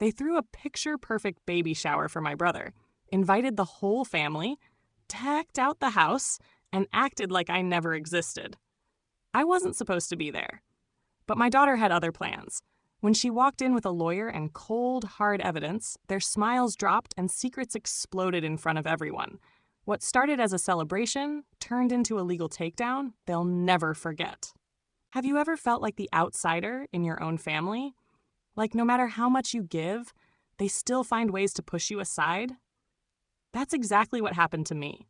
They threw a picture-perfect baby shower for my brother, invited the whole family, decked out the house, and acted like I never existed. I wasn't supposed to be there. But my daughter had other plans. When she walked in with a lawyer and cold, hard evidence, their smiles dropped and secrets exploded in front of everyone. What started as a celebration turned into a legal takedown they'll never forget. Have you ever felt like the outsider in your own family? Like no matter how much you give, they still find ways to push you aside? That's exactly what happened to me.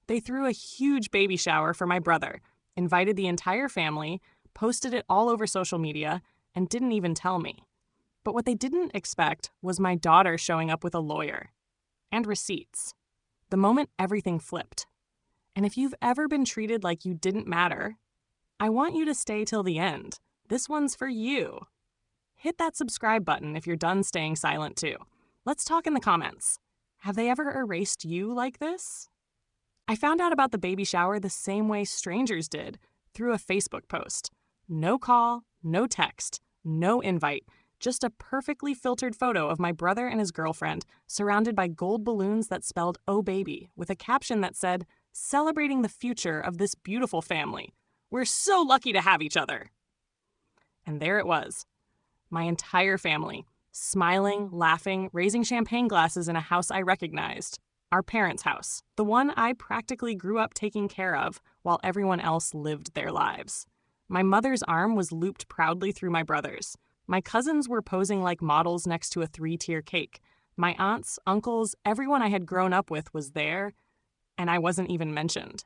They threw a huge baby shower for my brother, invited the entire family, posted it all over social media, and didn't even tell me. But what they didn't expect was my daughter showing up with a lawyer and receipts. The moment everything flipped. And if you've ever been treated like you didn't matter, I want you to stay till the end. This one's for you. Hit that subscribe button if you're done staying silent too. Let's talk in the comments. Have they ever erased you like this? I found out about the baby shower the same way strangers did, through a Facebook post. No call, no text, no invite, just a perfectly filtered photo of my brother and his girlfriend surrounded by gold balloons that spelled "Oh Baby" with a caption that said, "Celebrating the future of this beautiful family. We're so lucky to have each other." And there it was. My entire family, smiling, laughing, raising champagne glasses in a house I recognized. Our parents' house, the one I practically grew up taking care of while everyone else lived their lives. My mother's arm was looped proudly through my brother's. My cousins were posing like models next to a 3-tier cake. My aunts, uncles, everyone I had grown up with was there, and I wasn't even mentioned.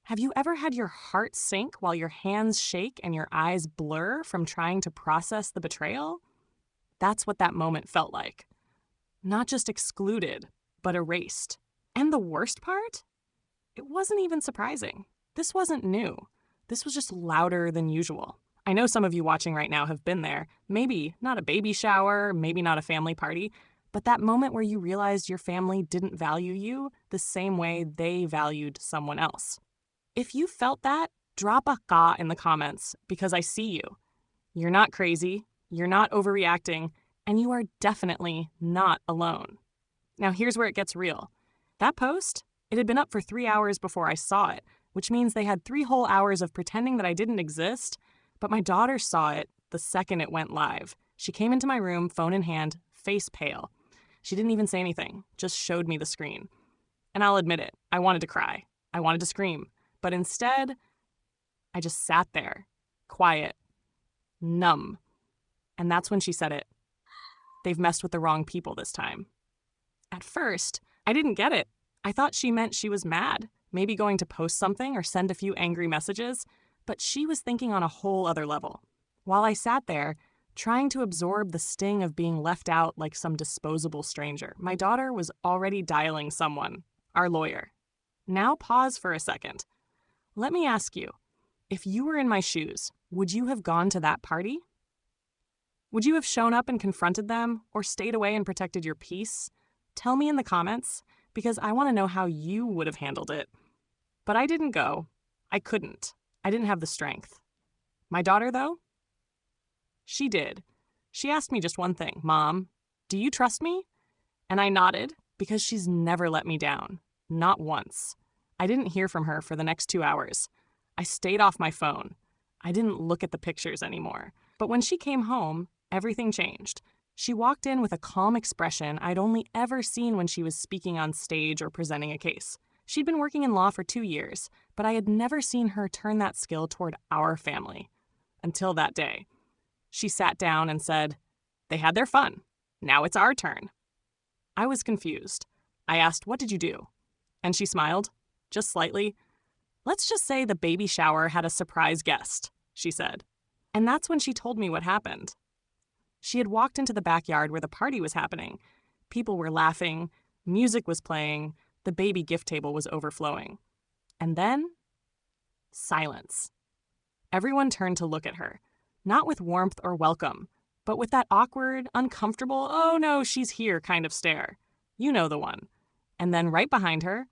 Have you ever had your heart sink while your hands shake and your eyes blur from trying to process the betrayal? That's what that moment felt like. Not just excluded, but erased. And the worst part? It wasn't even surprising. This wasn't new. This was just louder than usual. I know some of you watching right now have been there. Maybe not a baby shower, maybe not a family party, but that moment where you realized your family didn't value you the same way they valued someone else. If you felt that, drop a "ka" in the comments because I see you. You're not crazy, you're not overreacting, and you are definitely not alone. Now here's where it gets real. That post, it had been up for 3 hours before I saw it, which means they had 3 whole hours of pretending that I didn't exist, but my daughter saw it the second it went live. She came into my room, phone in hand, face pale. She didn't even say anything, just showed me the screen. And I'll admit it, I wanted to cry. I wanted to scream. But instead, I just sat there, quiet, numb. And that's when she said it. They've messed with the wrong people this time. At first, I didn't get it. I thought she meant she was mad, maybe going to post something or send a few angry messages, but she was thinking on a whole other level. While I sat there, trying to absorb the sting of being left out like some disposable stranger, my daughter was already dialing someone, our lawyer. Now pause for a second. Let me ask you, if you were in my shoes, would you have gone to that party? Would you have shown up and confronted them, or stayed away and protected your peace? Tell me in the comments, because I want to know how you would have handled it. But I didn't go. I couldn't. I didn't have the strength. My daughter, though? She did. She asked me just one thing. "Mom, do you trust me?" And I nodded, because she's never let me down. Not once. I didn't hear from her for the next 2 hours. I stayed off my phone. I didn't look at the pictures anymore. But when she came home, everything changed. She walked in with a calm expression I'd only ever seen when she was speaking on stage or presenting a case. She'd been working in law for 2 years, but I had never seen her turn that skill toward our family. Until that day. She sat down and said, "They had their fun. Now it's our turn." I was confused. I asked, "What did you do?" And she smiled, just slightly. "Let's just say the baby shower had a surprise guest," she said. And that's when she told me what happened. She had walked into the backyard where the party was happening. People were laughing, music was playing, the baby gift table was overflowing. And then, silence. Everyone turned to look at her, not with warmth or welcome, but with that awkward, uncomfortable, "oh no, she's here" kind of stare. You know the one. And then right behind her,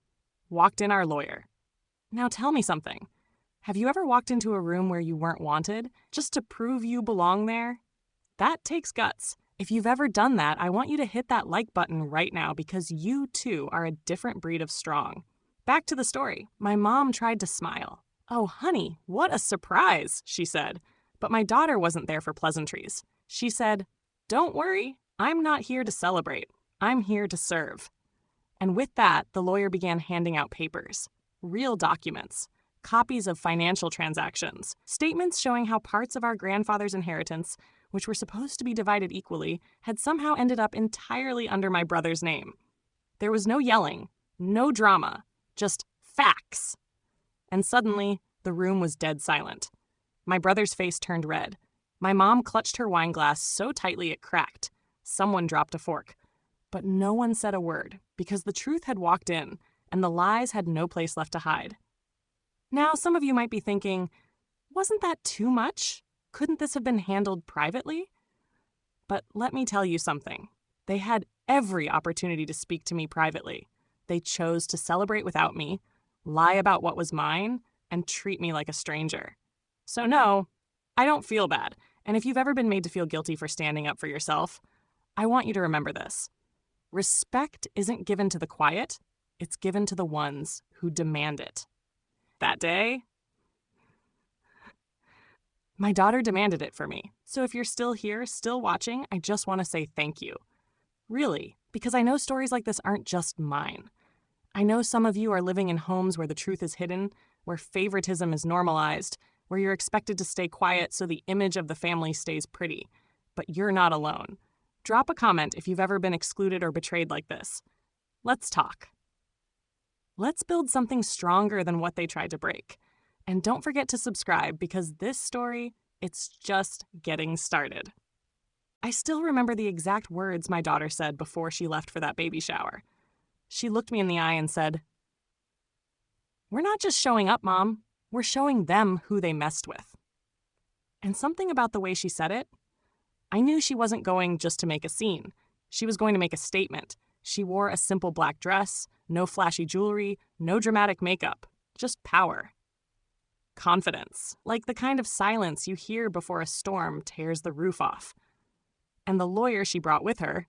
walked in our lawyer. Now tell me something. Have you ever walked into a room where you weren't wanted, just to prove you belong there? That takes guts. If you've ever done that, I want you to hit that like button right now because you too are a different breed of strong. Back to the story. My mom tried to smile. "Oh, honey, what a surprise," she said. But my daughter wasn't there for pleasantries. She said, "Don't worry, I'm not here to celebrate. I'm here to serve." And with that, the lawyer began handing out papers, real documents, copies of financial transactions, statements showing how parts of our grandfather's inheritance, which were supposed to be divided equally, had somehow ended up entirely under my brother's name. There was no yelling, no drama, just facts. And suddenly, the room was dead silent. My brother's face turned red. My mom clutched her wine glass so tightly it cracked. Someone dropped a fork. But no one said a word, because the truth had walked in, and the lies had no place left to hide. Now, some of you might be thinking, wasn't that too much? Couldn't this have been handled privately? But let me tell you something. They had every opportunity to speak to me privately. They chose to celebrate without me, lie about what was mine, and treat me like a stranger. So no, I don't feel bad. And if you've ever been made to feel guilty for standing up for yourself, I want you to remember this. Respect isn't given to the quiet, it's given to the ones who demand it. That day, my daughter demanded it for me. So if you're still here, still watching, I just want to say thank you. Really, because I know stories like this aren't just mine. I know some of you are living in homes where the truth is hidden, where favoritism is normalized, where you're expected to stay quiet so the image of the family stays pretty. But you're not alone. Drop a comment if you've ever been excluded or betrayed like this. Let's talk. Let's build something stronger than what they tried to break. And don't forget to subscribe because this story, it's just getting started. I still remember the exact words my daughter said before she left for that baby shower. She looked me in the eye and said, "We're not just showing up, Mom. We're showing them who they messed with." And something about the way she said it, I knew she wasn't going just to make a scene. She was going to make a statement. She wore a simple black dress, no flashy jewelry, no dramatic makeup, just power. Confidence, like the kind of silence you hear before a storm tears the roof off. And the lawyer she brought with her,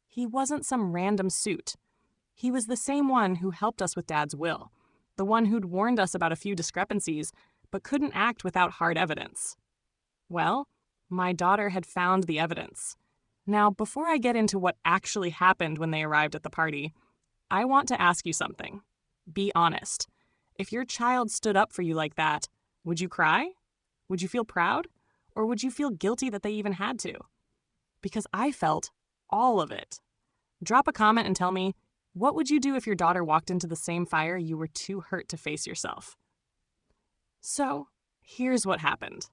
he wasn't some random suit. He was the same one who helped us with Dad's will, the one who'd warned us about a few discrepancies, but couldn't act without hard evidence. Well, my daughter had found the evidence. Now, before I get into what actually happened when they arrived at the party, I want to ask you something. Be honest. If your child stood up for you like that, would you cry? Would you feel proud? Or would you feel guilty that they even had to? Because I felt all of it. Drop a comment and tell me, what would you do if your daughter walked into the same fire you were too hurt to face yourself? So, here's what happened.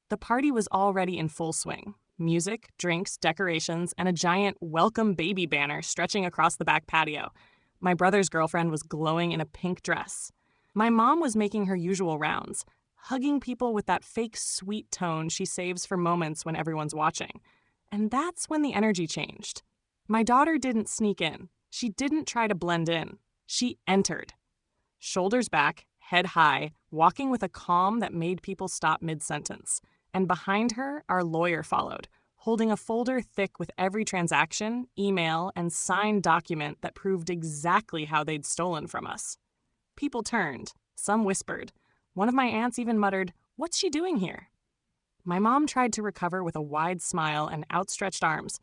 The party was already in full swing. Music, drinks, decorations, and a giant welcome baby banner stretching across the back patio. My brother's girlfriend was glowing in a pink dress. My mom was making her usual rounds, hugging people with that fake sweet tone she saves for moments when everyone's watching. And that's when the energy changed. My daughter didn't sneak in. She didn't try to blend in. She entered. Shoulders back, head high, walking with a calm that made people stop mid-sentence. And behind her, our lawyer followed, holding a folder thick with every transaction, email, and signed document that proved exactly how they'd stolen from us. People turned. Some whispered. One of my aunts even muttered, "What's she doing here?" My mom tried to recover with a wide smile and outstretched arms.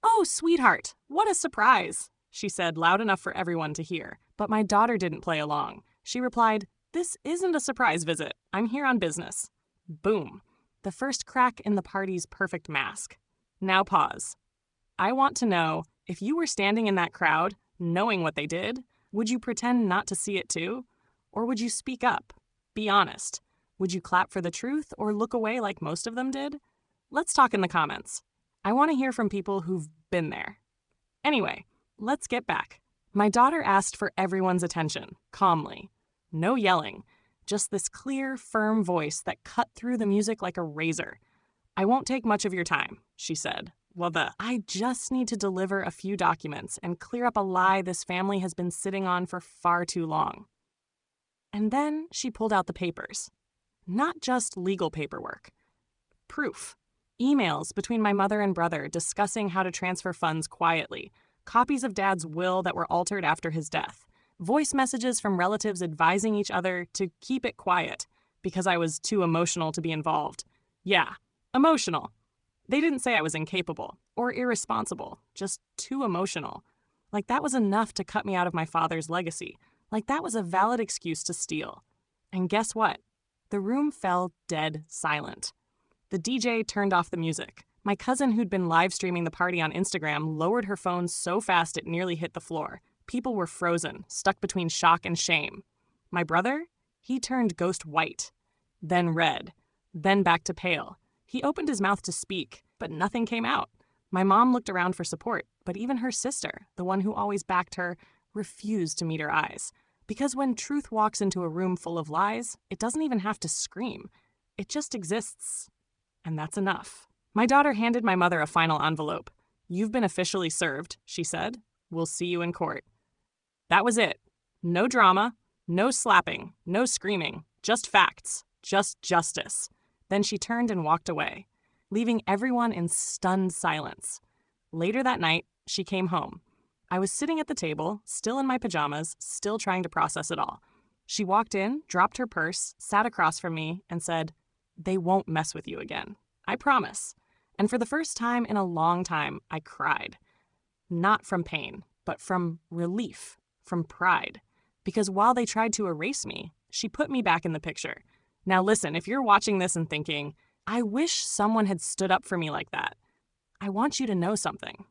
"Oh, sweetheart, what a surprise," she said loud enough for everyone to hear. But my daughter didn't play along. She replied, "This isn't a surprise visit. I'm here on business." Boom. The first crack in the party's perfect mask. Now pause. I want to know, if you were standing in that crowd, knowing what they did, would you pretend not to see it too? Or would you speak up? Be honest. Would you clap for the truth or look away like most of them did? Let's talk in the comments. I want to hear from people who've been there. Anyway, let's get back. My daughter asked for everyone's attention, calmly. No yelling. Just this clear, firm voice that cut through the music like a razor. "I won't take much of your time," she said. I just need to deliver a few documents and clear up a lie this family has been sitting on for far too long. And then she pulled out the papers. Not just legal paperwork. Proof. Emails between my mother and brother discussing how to transfer funds quietly, copies of Dad's will that were altered after his death, voice messages from relatives advising each other to keep it quiet because I was too emotional to be involved. Yeah, emotional. They didn't say I was incapable or irresponsible, just too emotional. Like that was enough to cut me out of my father's legacy. Like that was a valid excuse to steal. And guess what? The room fell dead silent. The DJ turned off the music. My cousin, who'd been live streaming the party on Instagram, lowered her phone so fast it nearly hit the floor. People were frozen, stuck between shock and shame. My brother? He turned ghost white, then red, then back to pale. He opened his mouth to speak, but nothing came out. My mom looked around for support, but even her sister, the one who always backed her, refused to meet her eyes. Because when truth walks into a room full of lies, it doesn't even have to scream. It just exists. And that's enough. My daughter handed my mother a final envelope. "You've been officially served," she said. "We'll see you in court." That was it. No drama, no slapping, no screaming, just facts, just justice. Then she turned and walked away, leaving everyone in stunned silence. Later that night, she came home. I was sitting at the table, still in my pajamas, still trying to process it all. She walked in, dropped her purse, sat across from me, and said, "They won't mess with you again. I promise." And for the first time in a long time, I cried. Not from pain, but from relief, from pride. Because while they tried to erase me, she put me back in the picture. Now listen, if you're watching this and thinking, "I wish someone had stood up for me like that," I want you to know something.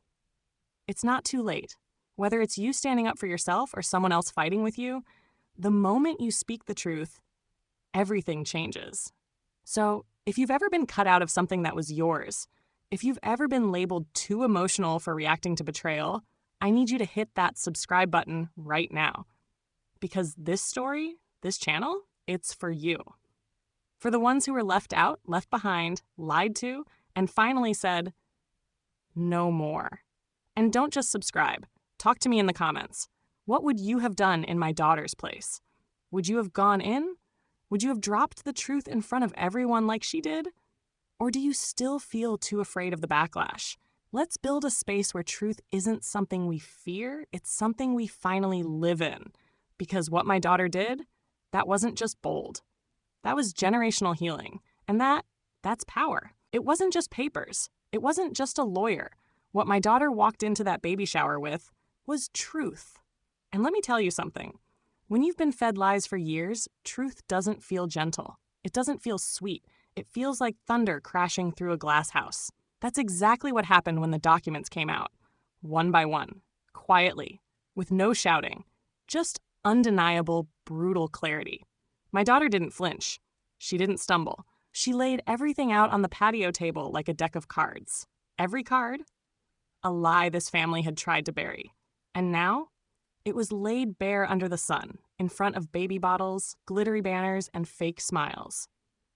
It's not too late. Whether it's you standing up for yourself or someone else fighting with you, the moment you speak the truth, everything changes. So, if you've ever been cut out of something that was yours, if you've ever been labeled too emotional for reacting to betrayal, I need you to hit that subscribe button right now. Because this story, this channel, it's for you. For the ones who were left out, left behind, lied to, and finally said, "No more." And don't just subscribe. Talk to me in the comments. What would you have done in my daughter's place? Would you have gone in? Would you have dropped the truth in front of everyone like she did? Or do you still feel too afraid of the backlash? Let's build a space where truth isn't something we fear, it's something we finally live in. Because what my daughter did, that wasn't just bold. That was generational healing. And that's power. It wasn't just papers. It wasn't just a lawyer. What my daughter walked into that baby shower with was truth. And let me tell you something. When you've been fed lies for years, truth doesn't feel gentle. It doesn't feel sweet. It feels like thunder crashing through a glass house. That's exactly what happened when the documents came out. One by one, quietly, with no shouting, just undeniable, brutal clarity. My daughter didn't flinch. She didn't stumble. She laid everything out on the patio table like a deck of cards. Every card, a lie this family had tried to bury. And now, it was laid bare under the sun, in front of baby bottles, glittery banners, and fake smiles.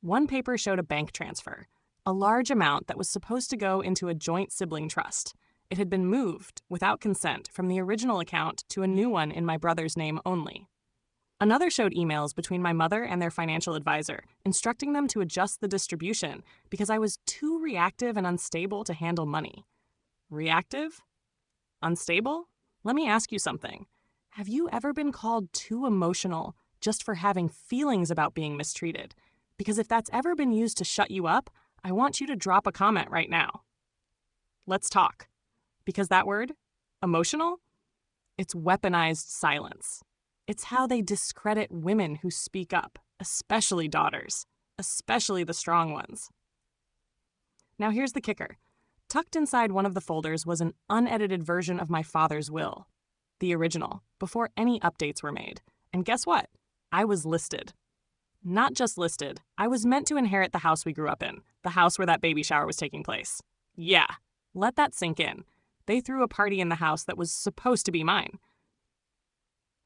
One paper showed a bank transfer, a large amount that was supposed to go into a joint sibling trust. It had been moved, without consent, from the original account to a new one in my brother's name only. Another showed emails between my mother and their financial advisor, instructing them to adjust the distribution because I was too reactive and unstable to handle money. Reactive? Unstable? Let me ask you something. Have you ever been called too emotional just for having feelings about being mistreated? Because if that's ever been used to shut you up, I want you to drop a comment right now. Let's talk. Because that word, emotional, it's weaponized silence. It's how they discredit women who speak up, especially daughters, especially the strong ones. Now here's the kicker. Tucked inside one of the folders was an unedited version of my father's will. The original, before any updates were made. And guess what? I was listed. Not just listed, I was meant to inherit the house we grew up in, the house where that baby shower was taking place. Yeah, let that sink in. They threw a party in the house that was supposed to be mine.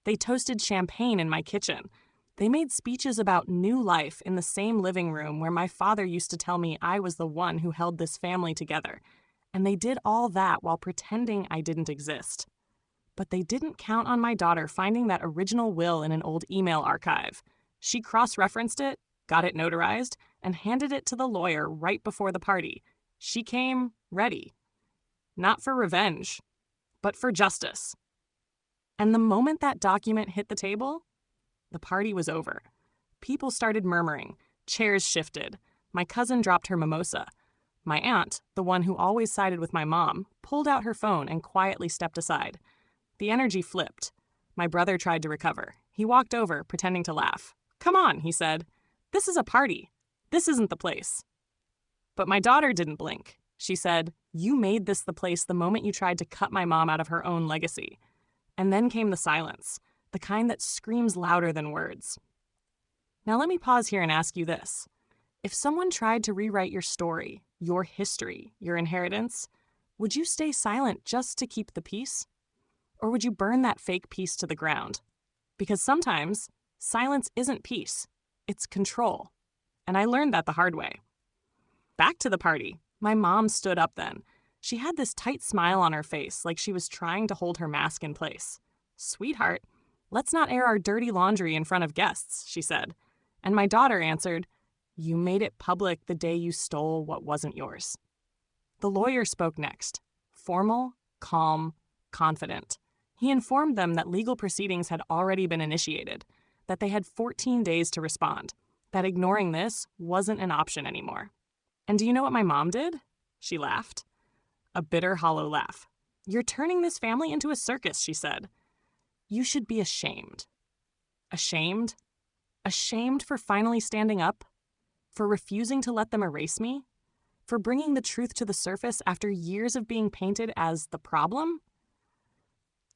They toasted champagne in my kitchen. They made speeches about new life in the same living room where my father used to tell me I was the one who held this family together. And they did all that while pretending I didn't exist. But they didn't count on my daughter finding that original will in an old email archive. She cross-referenced it, got it notarized, and handed it to the lawyer right before the party. She came ready, not for revenge, but for justice. And the moment that document hit the table, the party was over. People started murmuring, chairs shifted. My cousin dropped her mimosa. My aunt, the one who always sided with my mom, pulled out her phone and quietly stepped aside. The energy flipped. My brother tried to recover. He walked over, pretending to laugh. "Come on," he said. "This is a party. This isn't the place." But my daughter didn't blink. She said, "You made this the place the moment you tried to cut my mom out of her own legacy." And then came the silence, the kind that screams louder than words. Now let me pause here and ask you this. If someone tried to rewrite your story, your history, your inheritance, would you stay silent just to keep the peace? Or would you burn that fake peace to the ground? Because sometimes silence isn't peace, it's control. And I learned that the hard way. Back to the party. My mom stood up then. She had this tight smile on her face, like she was trying to hold her mask in place. "Sweetheart, let's not air our dirty laundry in front of guests," she said. And my daughter answered, "You made it public the day you stole what wasn't yours." The lawyer spoke next. Formal, calm, confident. He informed them that legal proceedings had already been initiated, that they had 14 days to respond, that ignoring this wasn't an option anymore. And do you know what my mom did? She laughed. A bitter, hollow laugh. "You're turning this family into a circus," she said. "You should be ashamed." Ashamed? Ashamed for finally standing up? For refusing to let them erase me? For bringing the truth to the surface after years of being painted as the problem?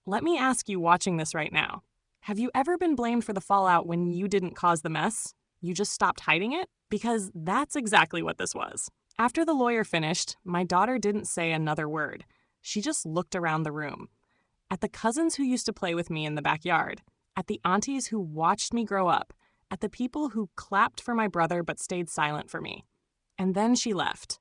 Let me ask you watching this right now. Have you ever been blamed for the fallout when you didn't cause the mess? You just stopped hiding it? Because that's exactly what this was. After the lawyer finished, my daughter didn't say another word. She just looked around the room. At the cousins who used to play with me in the backyard. At the aunties who watched me grow up. At the people who clapped for my brother but stayed silent for me. And then she left.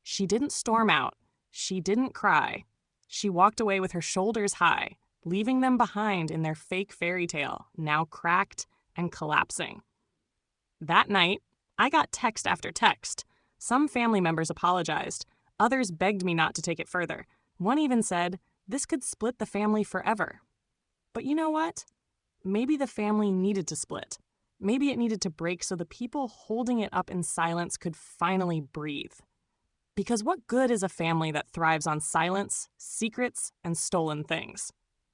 She didn't storm out. She didn't cry. She walked away with her shoulders high, leaving them behind in their fake fairy tale, now cracked and collapsing. That night, I got text after text. Some family members apologized. Others begged me not to take it further. One even said, "This could split the family forever." But you know what? Maybe the family needed to split. Maybe it needed to break so the people holding it up in silence could finally breathe. Because what good is a family that thrives on silence, secrets, and stolen things?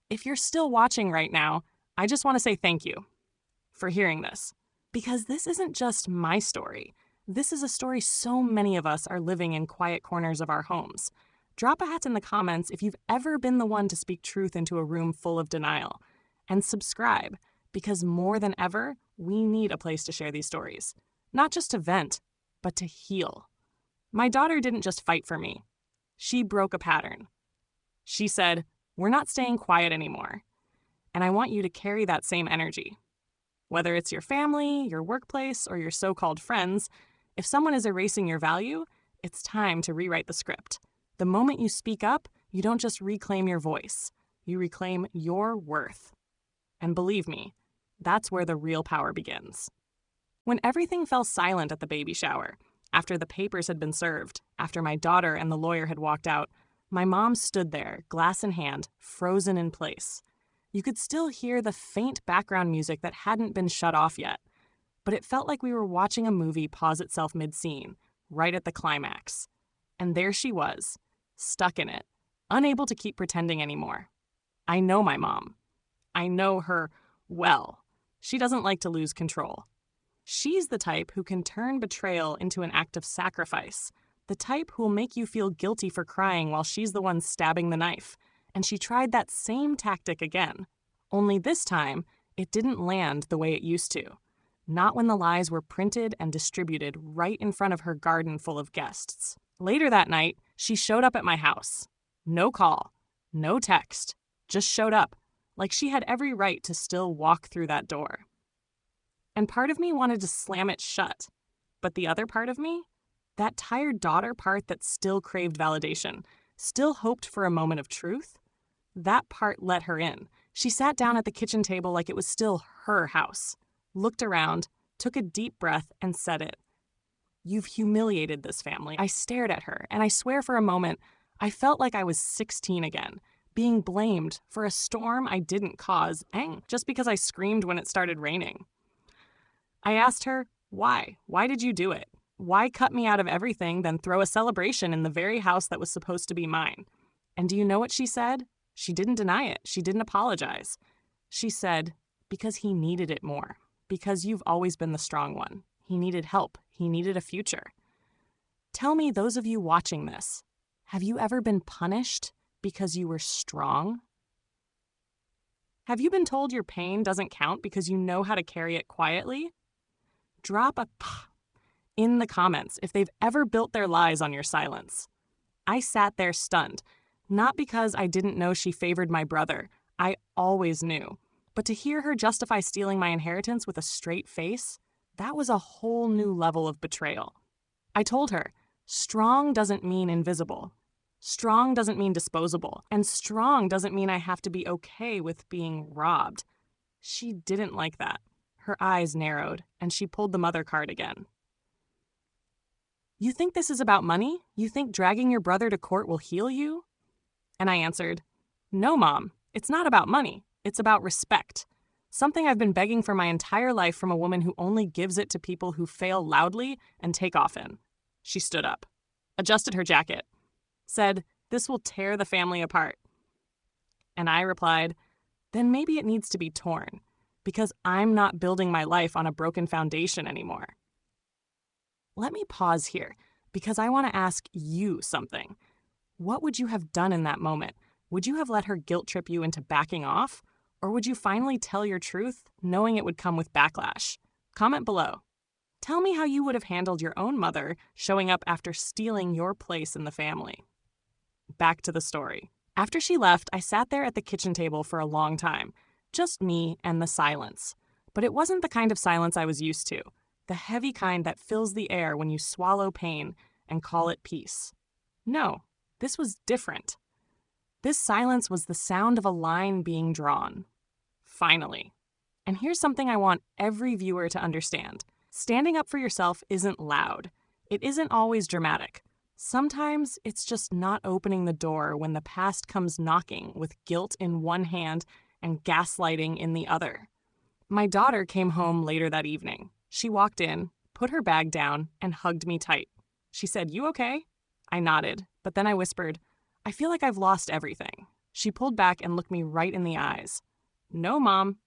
If you're still watching right now, I just want to say thank you for hearing this. Because this isn't just my story. This is a story so many of us are living in quiet corners of our homes. Drop a hat in the comments if you've ever been the one to speak truth into a room full of denial. And subscribe, because more than ever, we need a place to share these stories. Not just to vent, but to heal. My daughter didn't just fight for me. She broke a pattern. She said, "We're not staying quiet anymore." And I want you to carry that same energy. Whether it's your family, your workplace, or your so-called friends, if someone is erasing your value, it's time to rewrite the script. The moment you speak up, you don't just reclaim your voice. You reclaim your worth. And believe me, that's where the real power begins. When everything fell silent at the baby shower, after the papers had been served, after my daughter and the lawyer had walked out, my mom stood there, glass in hand, frozen in place. You could still hear the faint background music that hadn't been shut off yet, but it felt like we were watching a movie pause itself mid-scene, right at the climax. And there she was, stuck in it, unable to keep pretending anymore. I know my mom. I know her well. She doesn't like to lose control. She's the type who can turn betrayal into an act of sacrifice, the type who will make you feel guilty for crying while she's the one stabbing the knife. And she tried that same tactic again. Only this time, it didn't land the way it used to. Not when the lies were printed and distributed right in front of her garden full of guests. Later that night, she showed up at my house. No call, no text, just showed up, like she had every right to still walk through that door. And part of me wanted to slam it shut. But the other part of me, that tired daughter part that still craved validation, still hoped for a moment of truth, that part let her in. She sat down at the kitchen table like it was still her house, looked around, took a deep breath, and said it. You've humiliated this family. I stared at her, and I swear for a moment, I felt like I was 16 again, being blamed for a storm I didn't cause, just because I screamed when it started raining. I asked her, why? Why did you do it? Why cut me out of everything, then throw a celebration in the very house that was supposed to be mine? And do you know what she said? She didn't deny it. She didn't apologize. She said, because he needed it more. Because you've always been the strong one. He needed help. He needed a future. Tell me, those of you watching this, have you ever been punished because you were strong? Have you been told your pain doesn't count because you know how to carry it quietly? Drop a in the comments if they've ever built their lies on your silence. I sat there stunned, not because I didn't know she favored my brother. I always knew. But to hear her justify stealing my inheritance with a straight face, that was a whole new level of betrayal. I told her, strong doesn't mean invisible. Strong doesn't mean disposable. And strong doesn't mean I have to be okay with being robbed. She didn't like that. Her eyes narrowed, and she pulled the mother card again. You think this is about money? You think dragging your brother to court will heal you? And I answered, no, Mom, it's not about money. It's about respect. Something I've been begging for my entire life from a woman who only gives it to people who fail loudly and take off in. She stood up, adjusted her jacket, said, this will tear the family apart. And I replied, then maybe it needs to be torn, because I'm not building my life on a broken foundation anymore. Let me pause here, because I want to ask you something. What would you have done in that moment? Would you have let her guilt trip you into backing off? Or would you finally tell your truth, knowing it would come with backlash? Comment below. Tell me how you would have handled your own mother showing up after stealing your place in the family. Back to the story. After she left, I sat there at the kitchen table for a long time. Just me and the silence. But it wasn't the kind of silence I was used to. The heavy kind that fills the air when you swallow pain and call it peace. No, this was different. This silence was the sound of a line being drawn. Finally. And here's something I want every viewer to understand. Standing up for yourself isn't loud. It isn't always dramatic. Sometimes it's just not opening the door when the past comes knocking with guilt in one hand and gaslighting in the other. My daughter came home later that evening. She walked in, put her bag down, and hugged me tight. She said, "You okay?" I nodded, but then I whispered, "I feel like I've lost everything." She pulled back and looked me right in the eyes. "No, Mom,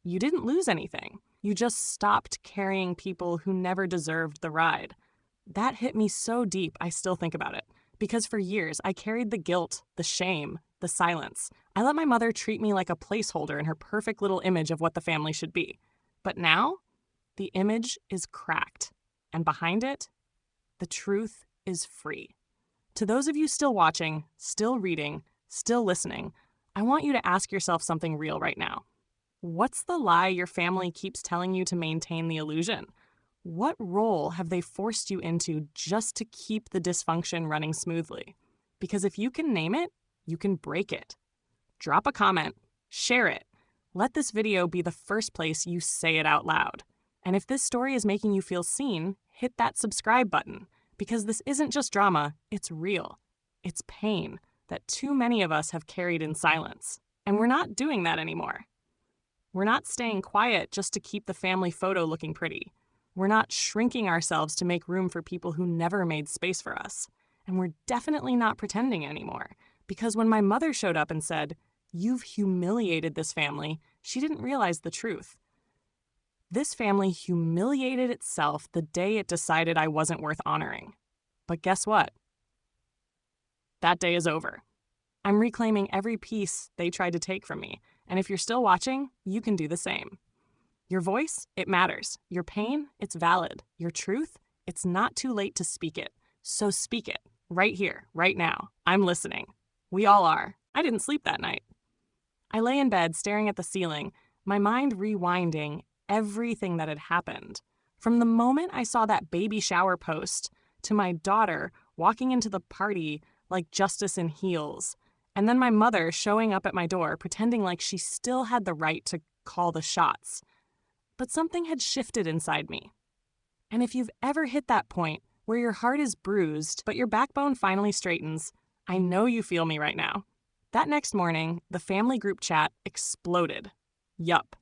you didn't lose anything. You just stopped carrying people who never deserved the ride." That hit me so deep I still think about it, because for years I carried the guilt, the shame, the silence. I let my mother treat me like a placeholder in her perfect little image of what the family should be. But now, the image is cracked, and behind it, the truth is free. To those of you still watching, still reading, still listening, I want you to ask yourself something real right now. What's the lie your family keeps telling you to maintain the illusion? What role have they forced you into just to keep the dysfunction running smoothly? Because if you can name it, you can break it. Drop a comment, share it. Let this video be the first place you say it out loud. And if this story is making you feel seen, hit that subscribe button. Because this isn't just drama, it's real. It's pain that too many of us have carried in silence. And we're not doing that anymore. We're not staying quiet just to keep the family photo looking pretty. We're not shrinking ourselves to make room for people who never made space for us. And we're definitely not pretending anymore. Because when my mother showed up and said, "You've humiliated this family," she didn't realize the truth. This family humiliated itself the day it decided I wasn't worth honoring. But guess what? That day is over. I'm reclaiming every piece they tried to take from me. And if you're still watching, you can do the same. Your voice, it matters. Your pain, it's valid. Your truth, it's not too late to speak it. So speak it, right here, right now. I'm listening. We all are. I didn't sleep that night. I lay in bed staring at the ceiling, my mind rewinding everything that had happened. From the moment I saw that baby shower post to my daughter walking into the party like Justice in heels, and then my mother showing up at my door pretending like she still had the right to call the shots. But something had shifted inside me. And if you've ever hit that point where your heart is bruised, but your backbone finally straightens, I know you feel me right now. That next morning, the family group chat exploded. Yup.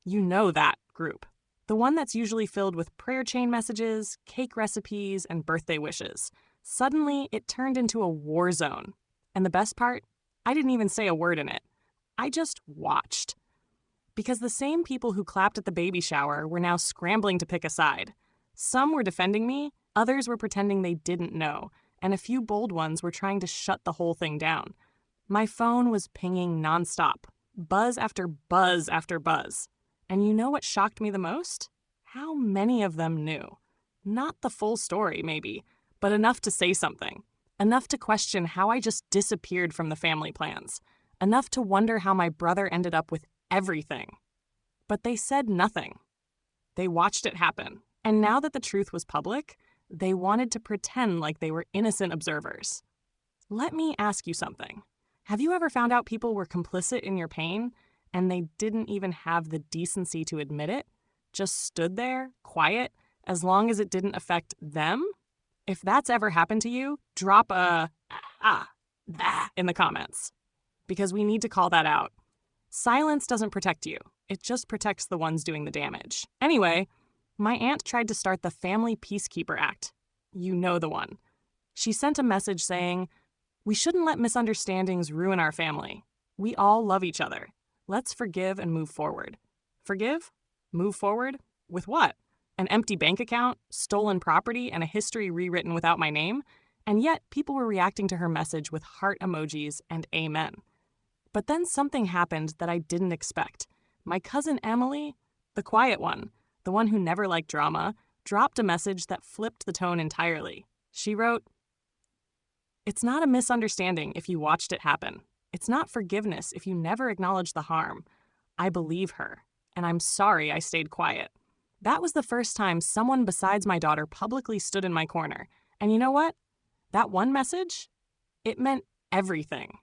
You know that group. The one that's usually filled with prayer chain messages, cake recipes, and birthday wishes. Suddenly, it turned into a war zone. And the best part? I didn't even say a word in it. I just watched. Because the same people who clapped at the baby shower were now scrambling to pick a side. Some were defending me, others were pretending they didn't know, and a few bold ones were trying to shut the whole thing down. My phone was pinging nonstop, buzz after buzz after buzz. And you know what shocked me the most? How many of them knew. Not the full story, maybe, but enough to say something. Enough to question how I just disappeared from the family plans. Enough to wonder how my brother ended up with everything. But they said nothing. They watched it happen. And now that the truth was public, they wanted to pretend like they were innocent observers. Let me ask you something. Have you ever found out people were complicit in your pain and they didn't even have the decency to admit it? Just stood there, quiet, as long as it didn't affect them? If that's ever happened to you, drop a that in the comments. Because we need to call that out. Silence doesn't protect you. It just protects the ones doing the damage. Anyway, my aunt tried to start the Family Peacekeeper Act. You know the one. She sent a message saying, "We shouldn't let misunderstandings ruin our family. We all love each other. Let's forgive and move forward." Forgive? Move forward? With what? An empty bank account, stolen property, and a history rewritten without my name? And yet, people were reacting to her message with heart emojis and amen. But then something happened that I didn't expect. My cousin Emily, the quiet one, the one who never liked drama, dropped a message that flipped the tone entirely. She wrote, "It's not a misunderstanding if you watched it happen. It's not forgiveness if you never acknowledge the harm. I believe her, and I'm sorry I stayed quiet." That was the first time someone besides my daughter publicly stood in my corner. And you know what? That one message, it meant everything.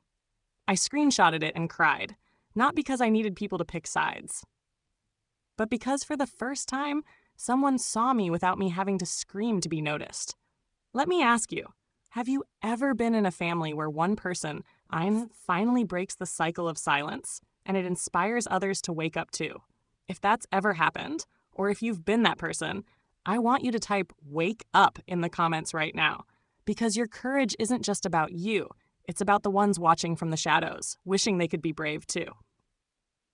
I screenshotted it and cried, not because I needed people to pick sides, but because for the first time, someone saw me without me having to scream to be noticed. Let me ask you, have you ever been in a family where one person finally breaks the cycle of silence and it inspires others to wake up too? If that's ever happened, or if you've been that person, I want you to type "wake up" in the comments right now, because your courage isn't just about you. It's about the ones watching from the shadows, wishing they could be brave too.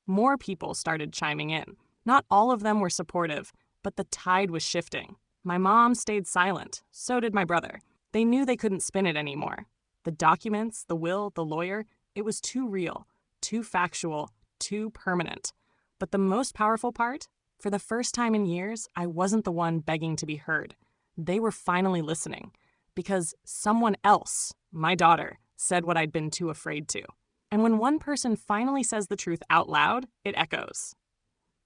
More people started chiming in. Not all of them were supportive, but the tide was shifting. My mom stayed silent. So did my brother. They knew they couldn't spin it anymore. The documents, the will, the lawyer, it was too real, too factual, too permanent. But the most powerful part? For the first time in years, I wasn't the one begging to be heard. They were finally listening. Because someone else, my daughter, said what I'd been too afraid to. And when one person finally says the truth out loud, it echoes.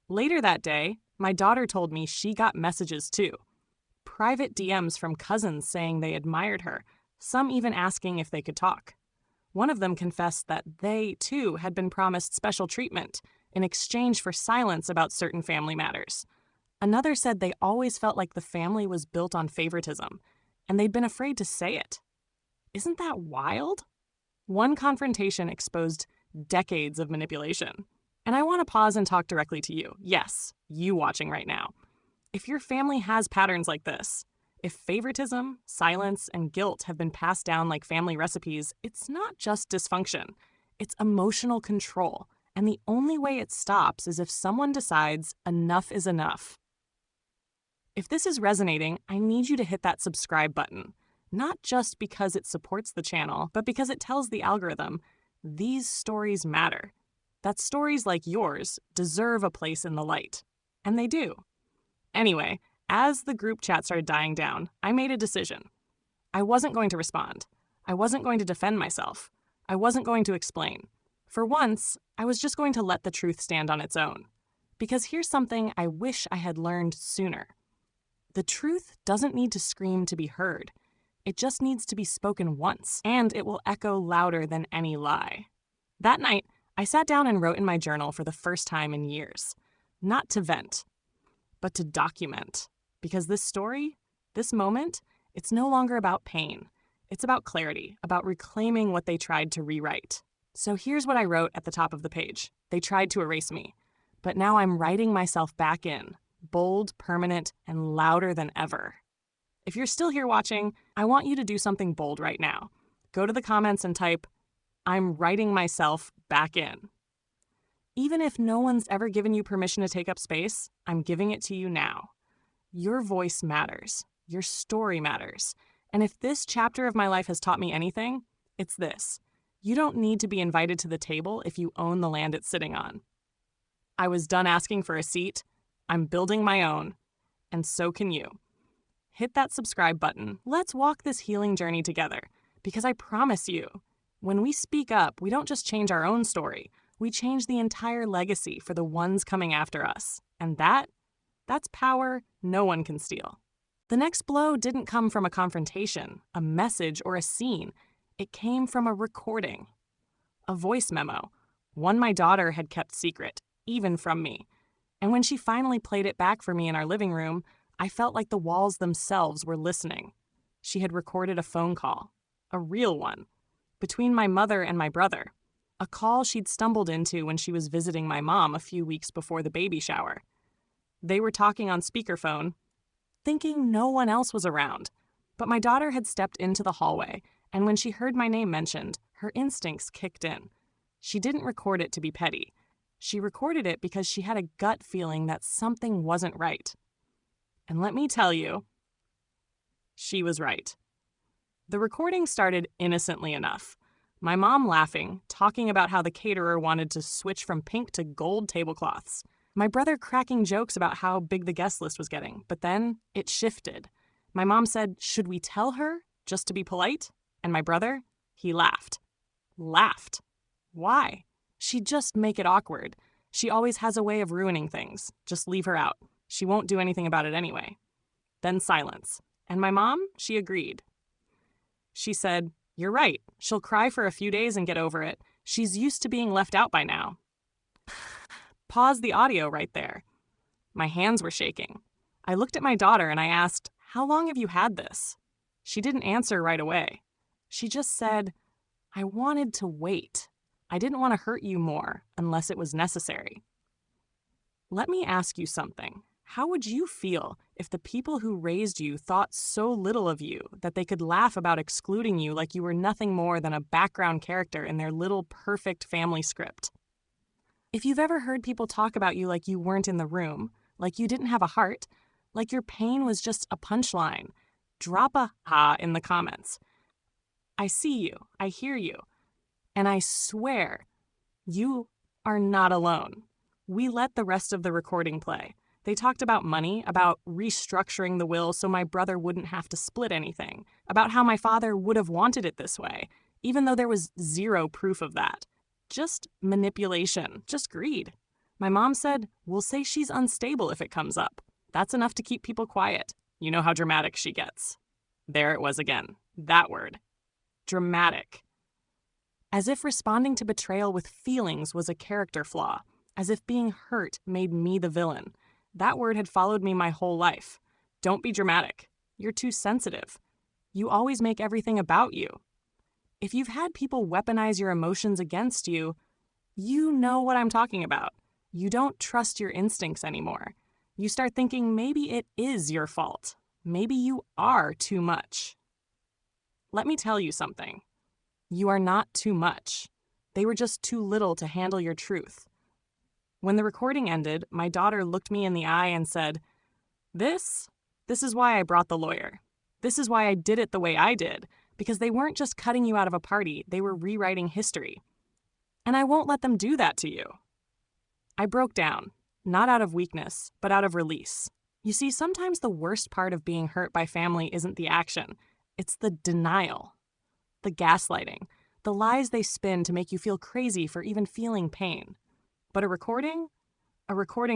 Later that day, my daughter told me she got messages too. Private DMs from cousins saying they admired her, some even asking if they could talk. One of them confessed that they, too, had been promised special treatment in exchange for silence about certain family matters. Another said they always felt like the family was built on favoritism, and they'd been afraid to say it. Isn't that wild? One confrontation exposed decades of manipulation. And I want to pause and talk directly to you. Yes, you watching right now. If your family has patterns like this, if favoritism, silence, and guilt have been passed down like family recipes, it's not just dysfunction. It's emotional control. And the only way it stops is if someone decides enough is enough. If this is resonating, I need you to hit that subscribe button. Not just because it supports the channel, but because it tells the algorithm, these stories matter. That stories like yours deserve a place in the light. And they do. Anyway, as the group chat started dying down, I made a decision. I wasn't going to respond. I wasn't going to defend myself. I wasn't going to explain. For once, I was just going to let the truth stand on its own. Because here's something I wish I had learned sooner. The truth doesn't need to scream to be heard. It just needs to be spoken once, and it will echo louder than any lie. That night, I sat down and wrote in my journal for the first time in years. Not to vent, but to document. Because this story, this moment, it's no longer about pain. It's about clarity, about reclaiming what they tried to rewrite. So here's what I wrote at the top of the page. They tried to erase me, but now I'm writing myself back in, bold, permanent, and louder than ever. If you're still here watching, I want you to do something bold right now. Go to the comments and type, "I'm writing myself back in." Even if no one's ever given you permission to take up space, I'm giving it to you now. Your voice matters. Your story matters. And if this chapter of my life has taught me anything, it's this. You don't need to be invited to the table if you own the land it's sitting on. I was done asking for a seat. I'm building my own. And so can you. Hit that subscribe button. Let's walk this healing journey together. Because I promise you, when we speak up, we don't just change our own story. We change the entire legacy for the ones coming after us. And that's power no one can steal. The next blow didn't come from a confrontation, a message, or a scene. It came from a recording. A voice memo. One my daughter had kept secret, even from me. And when she finally played it back for me in our living room, I felt like the walls themselves were listening. She had recorded a phone call. A real one. Between my mother and my brother. A call she'd stumbled into when she was visiting my mom a few weeks before the baby shower. They were talking on speakerphone, thinking no one else was around. But my daughter had stepped into the hallway, and when she heard my name mentioned, her instincts kicked in. She didn't record it to be petty. She recorded it because she had a gut feeling that something wasn't right. And let me tell you, she was right. The recording started innocently enough. My mom laughing, talking about how the caterer wanted to switch from pink to gold tablecloths. My brother cracking jokes about how big the guest list was getting, but then it shifted. My mom said, "Should we tell her, just to be polite?" And my brother, he laughed. Laughed. Why? She'd just make it awkward. She always has a way of ruining things. Just leave her out. She won't do anything about it anyway. Then silence. And my mom, she agreed. She said, "You're right. She'll cry for a few days and get over it. She's used to being left out by now." Pause the audio right there. My hands were shaking. I looked at my daughter and I asked, "How long have you had this?" She didn't answer right away. She just said, "I wanted to wait. I didn't want to hurt you more unless it was necessary." Let me ask you something. How would you feel if the people who raised you thought so little of you that they could laugh about excluding you like you were nothing more than a background character in their little perfect family script? If you've ever heard people talk about you like you weren't in the room, like you didn't have a heart, like your pain was just a punchline, drop a "ha" in the comments. I see you, I hear you, and I swear, you are not alone. We let the rest of the recording play. They talked about money, about restructuring the will so my brother wouldn't have to split anything, about how my father would have wanted it this way, even though there was zero proof of that. Just manipulation, just greed. My mom said, "We'll say she's unstable if it comes up. That's enough to keep people quiet. You know how dramatic she gets." There it was again, that word. Dramatic. As if responding to betrayal with feelings was a character flaw, as if being hurt made me the villain. That word had followed me my whole life. Don't be dramatic. You're too sensitive. You always make everything about you. If you've had people weaponize your emotions against you, you know what I'm talking about. You don't trust your instincts anymore. You start thinking maybe it is your fault. Maybe you are too much. Let me tell you something. You are not too much. They were just too little to handle your truth. When the recording ended, my daughter looked me in the eye and said, This is why I brought the lawyer. This is why I did it the way I did, because they weren't just cutting you out of a party, they were rewriting history. And I won't let them do that to you." I broke down, not out of weakness, but out of release. You see, sometimes the worst part of being hurt by family isn't the action. It's the denial, the gaslighting, the lies they spin to make you feel crazy for even feeling pain. But a recording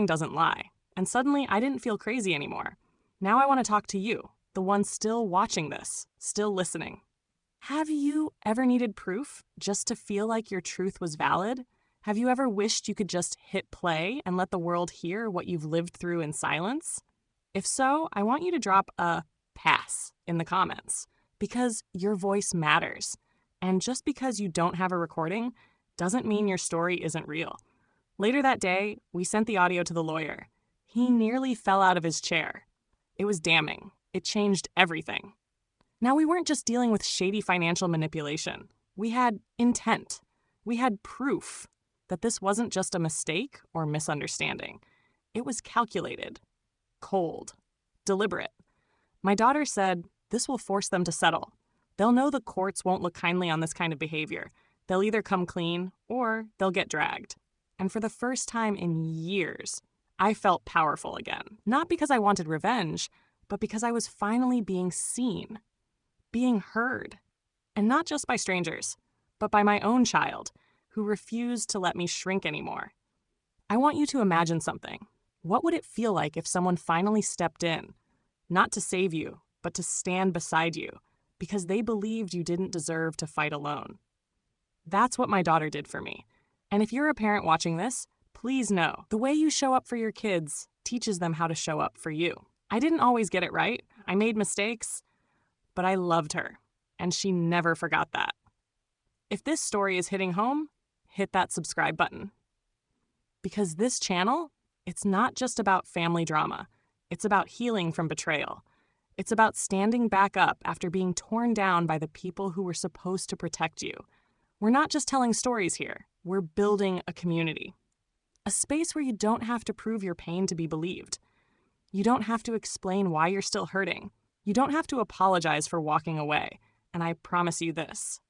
doesn't lie. And suddenly, I didn't feel crazy anymore. Now I want to talk to you, the one still watching this, still listening. Have you ever needed proof just to feel like your truth was valid? Have you ever wished you could just hit play and let the world hear what you've lived through in silence? If so, I want you to drop a pass in the comments because your voice matters. And just because you don't have a recording doesn't mean your story isn't real. Later that day, we sent the audio to the lawyer. He nearly fell out of his chair. It was damning. It changed everything. Now, we weren't just dealing with shady financial manipulation. We had intent. We had proof that this wasn't just a mistake or misunderstanding. It was calculated, cold, deliberate. My daughter said, "This will force them to settle. They'll know the courts won't look kindly on this kind of behavior. They'll either come clean or they'll get dragged." And for the first time in years, I felt powerful again. Not because I wanted revenge, but because I was finally being seen, being heard. And not just by strangers, but by my own child, who refused to let me shrink anymore. I want you to imagine something. What would it feel like if someone finally stepped in, not to save you, but to stand beside you, because they believed you didn't deserve to fight alone? That's what my daughter did for me. And if you're a parent watching this, please know the way you show up for your kids teaches them how to show up for you. I didn't always get it right. I made mistakes, but I loved her, and she never forgot that. If this story is hitting home, hit that subscribe button. Because this channel, it's not just about family drama. It's about healing from betrayal. It's about standing back up after being torn down by the people who were supposed to protect you. We're not just telling stories here. We're building a community. A space where you don't have to prove your pain to be believed. You don't have to explain why you're still hurting. You don't have to apologize for walking away. And I promise you this.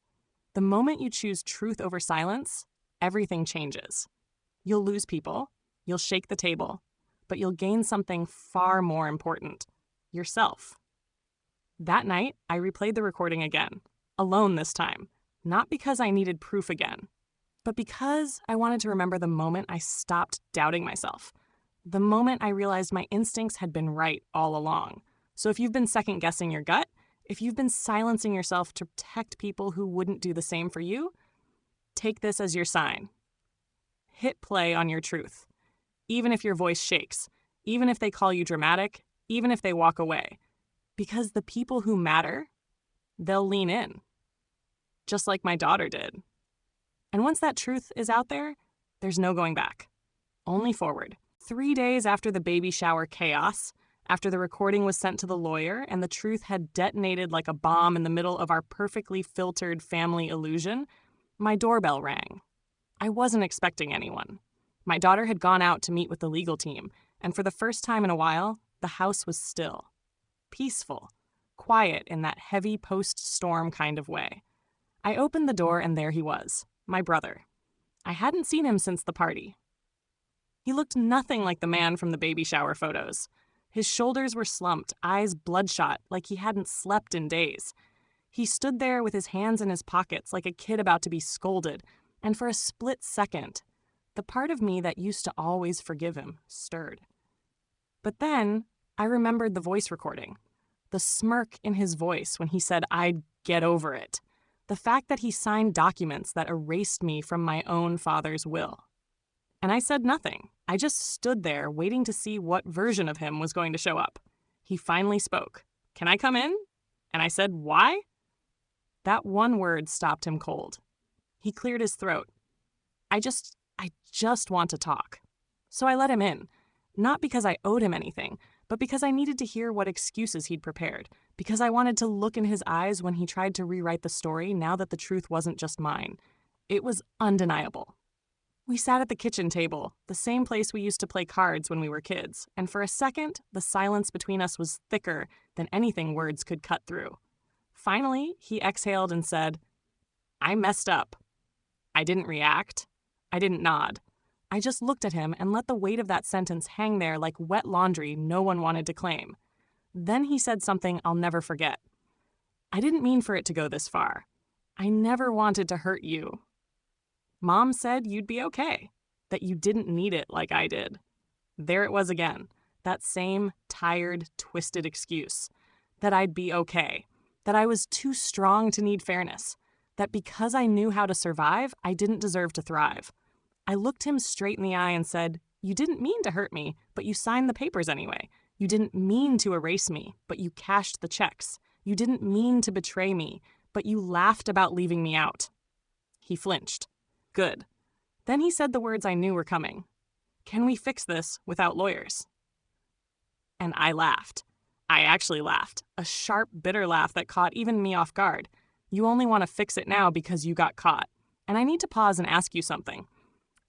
The moment you choose truth over silence, everything changes. You'll lose people, you'll shake the table, but you'll gain something far more important, yourself. That night, I replayed the recording again, alone this time, not because I needed proof again, but because I wanted to remember the moment I stopped doubting myself, the moment I realized my instincts had been right all along. So if you've been second-guessing your gut, if you've been silencing yourself to protect people who wouldn't do the same for you, take this as your sign. Hit play on your truth, even if your voice shakes, even if they call you dramatic, even if they walk away. Because the people who matter, they'll lean in, just like my daughter did. And once that truth is out there, there's no going back, only forward. 3 days after the baby shower chaos, after the recording was sent to the lawyer and the truth had detonated like a bomb in the middle of our perfectly filtered family illusion, my doorbell rang. I wasn't expecting anyone. My daughter had gone out to meet with the legal team, and for the first time in a while, the house was still. Peaceful, quiet in that heavy post-storm kind of way. I opened the door and there he was, my brother. I hadn't seen him since the party. He looked nothing like the man from the baby shower photos. His shoulders were slumped, eyes bloodshot, like he hadn't slept in days. He stood there with his hands in his pockets like a kid about to be scolded, and for a split second, the part of me that used to always forgive him stirred. But then I remembered the voice recording, the smirk in his voice when he said I'd get over it, the fact that he signed documents that erased me from my own father's will. And I said nothing. I just stood there waiting to see what version of him was going to show up. He finally spoke. "Can I come in?" And I said, "Why?" That one word stopped him cold. He cleared his throat. I just want to talk. So I let him in, not because I owed him anything, but because I needed to hear what excuses he'd prepared, because I wanted to look in his eyes when he tried to rewrite the story now that the truth wasn't just mine. It was undeniable. We sat at the kitchen table, the same place we used to play cards when we were kids, and for a second, the silence between us was thicker than anything words could cut through. Finally, he exhaled and said, "I messed up." I didn't react. I didn't nod. I just looked at him and let the weight of that sentence hang there like wet laundry no one wanted to claim. Then he said something I'll never forget. "I didn't mean for it to go this far. I never wanted to hurt you. Mom said you'd be okay, that you didn't need it like I did." There it was again, that same tired, twisted excuse, that I'd be okay, that I was too strong to need fairness, that because I knew how to survive, I didn't deserve to thrive. I looked him straight in the eye and said, "You didn't mean to hurt me, but you signed the papers anyway. You didn't mean to erase me, but you cashed the checks. You didn't mean to betray me, but you laughed about leaving me out." He flinched. Good. Then he said the words I knew were coming. "Can we fix this without lawyers?" And I laughed. I actually laughed. A sharp, bitter laugh that caught even me off guard. You only want to fix it now because you got caught. And I need to pause and ask you something.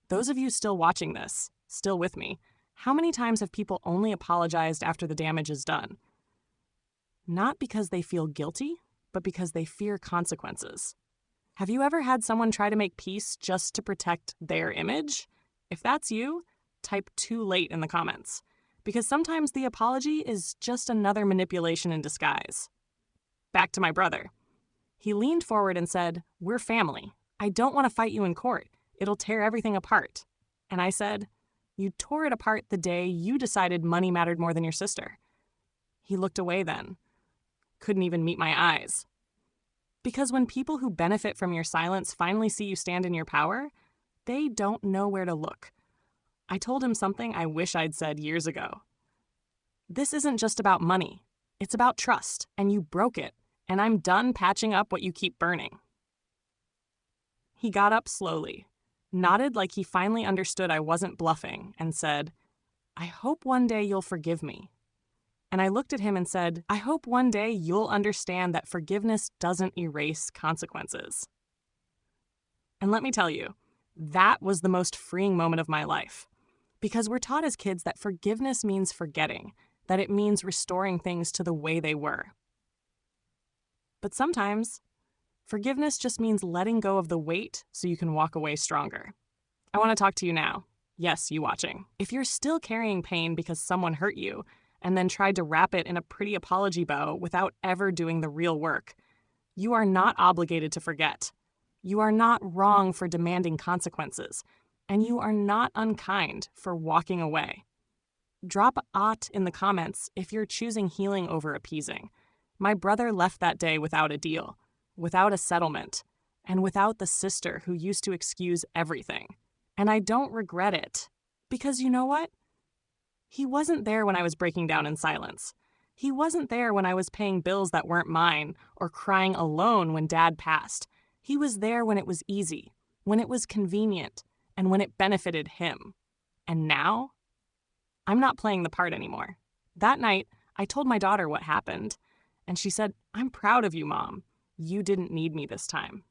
Those of you still watching this, still with me, how many times have people only apologized after the damage is done? Not because they feel guilty, but because they fear consequences. Have you ever had someone try to make peace just to protect their image? If that's you, type "too late" in the comments. Because sometimes the apology is just another manipulation in disguise. Back to my brother. He leaned forward and said, "We're family. I don't want to fight you in court. It'll tear everything apart." And I said, "You tore it apart the day you decided money mattered more than your sister." He looked away then. Couldn't even meet my eyes. Because when people who benefit from your silence finally see you stand in your power, they don't know where to look. I told him something I wish I'd said years ago. This isn't just about money. It's about trust, and you broke it, and I'm done patching up what you keep burning. He got up slowly, nodded like he finally understood I wasn't bluffing, and said, "I hope one day you'll forgive me." And I looked at him and said, "I hope one day you'll understand that forgiveness doesn't erase consequences." And let me tell you, that was the most freeing moment of my life. Because we're taught as kids that forgiveness means forgetting, that it means restoring things to the way they were. But sometimes, forgiveness just means letting go of the weight so you can walk away stronger. I want to talk to you now. Yes, you watching. If you're still carrying pain because someone hurt you and then tried to wrap it in a pretty apology bow without ever doing the real work, you are not obligated to forget. You are not wrong for demanding consequences, and you are not unkind for walking away. Drop "ought" in the comments if you're choosing healing over appeasing. My brother left that day without a deal, without a settlement, and without the sister who used to excuse everything. And I don't regret it, because you know what? He wasn't there when I was breaking down in silence. He wasn't there when I was paying bills that weren't mine or crying alone when Dad passed. He was there when it was easy, when it was convenient, and when it benefited him. And now, I'm not playing the part anymore. That night, I told my daughter what happened, and she said, "I'm proud of you, Mom. You didn't need me this time."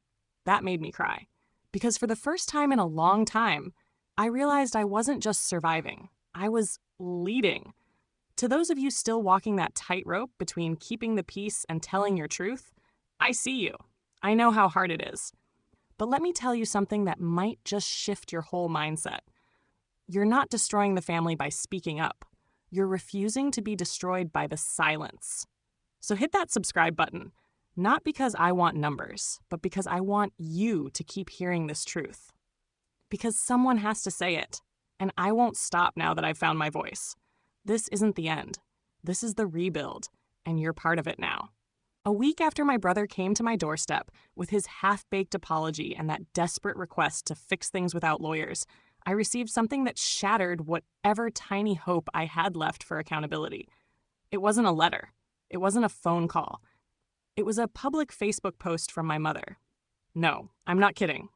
That made me cry, because for the first time in a long time, I realized I wasn't just surviving. I was leading. To those of you still walking that tightrope between keeping the peace and telling your truth, I see you. I know how hard it is. But let me tell you something that might just shift your whole mindset. You're not destroying the family by speaking up. You're refusing to be destroyed by the silence. So hit that subscribe button, not because I want numbers, but because I want you to keep hearing this truth. Because someone has to say it, and I won't stop now that I've found my voice. This isn't the end. This is the rebuild, and you're part of it now. A week after my brother came to my doorstep with his half-baked apology and that desperate request to fix things without lawyers, I received something that shattered whatever tiny hope I had left for accountability. It wasn't a letter. It wasn't a phone call. It was a public Facebook post from my mother. No, I'm not kidding.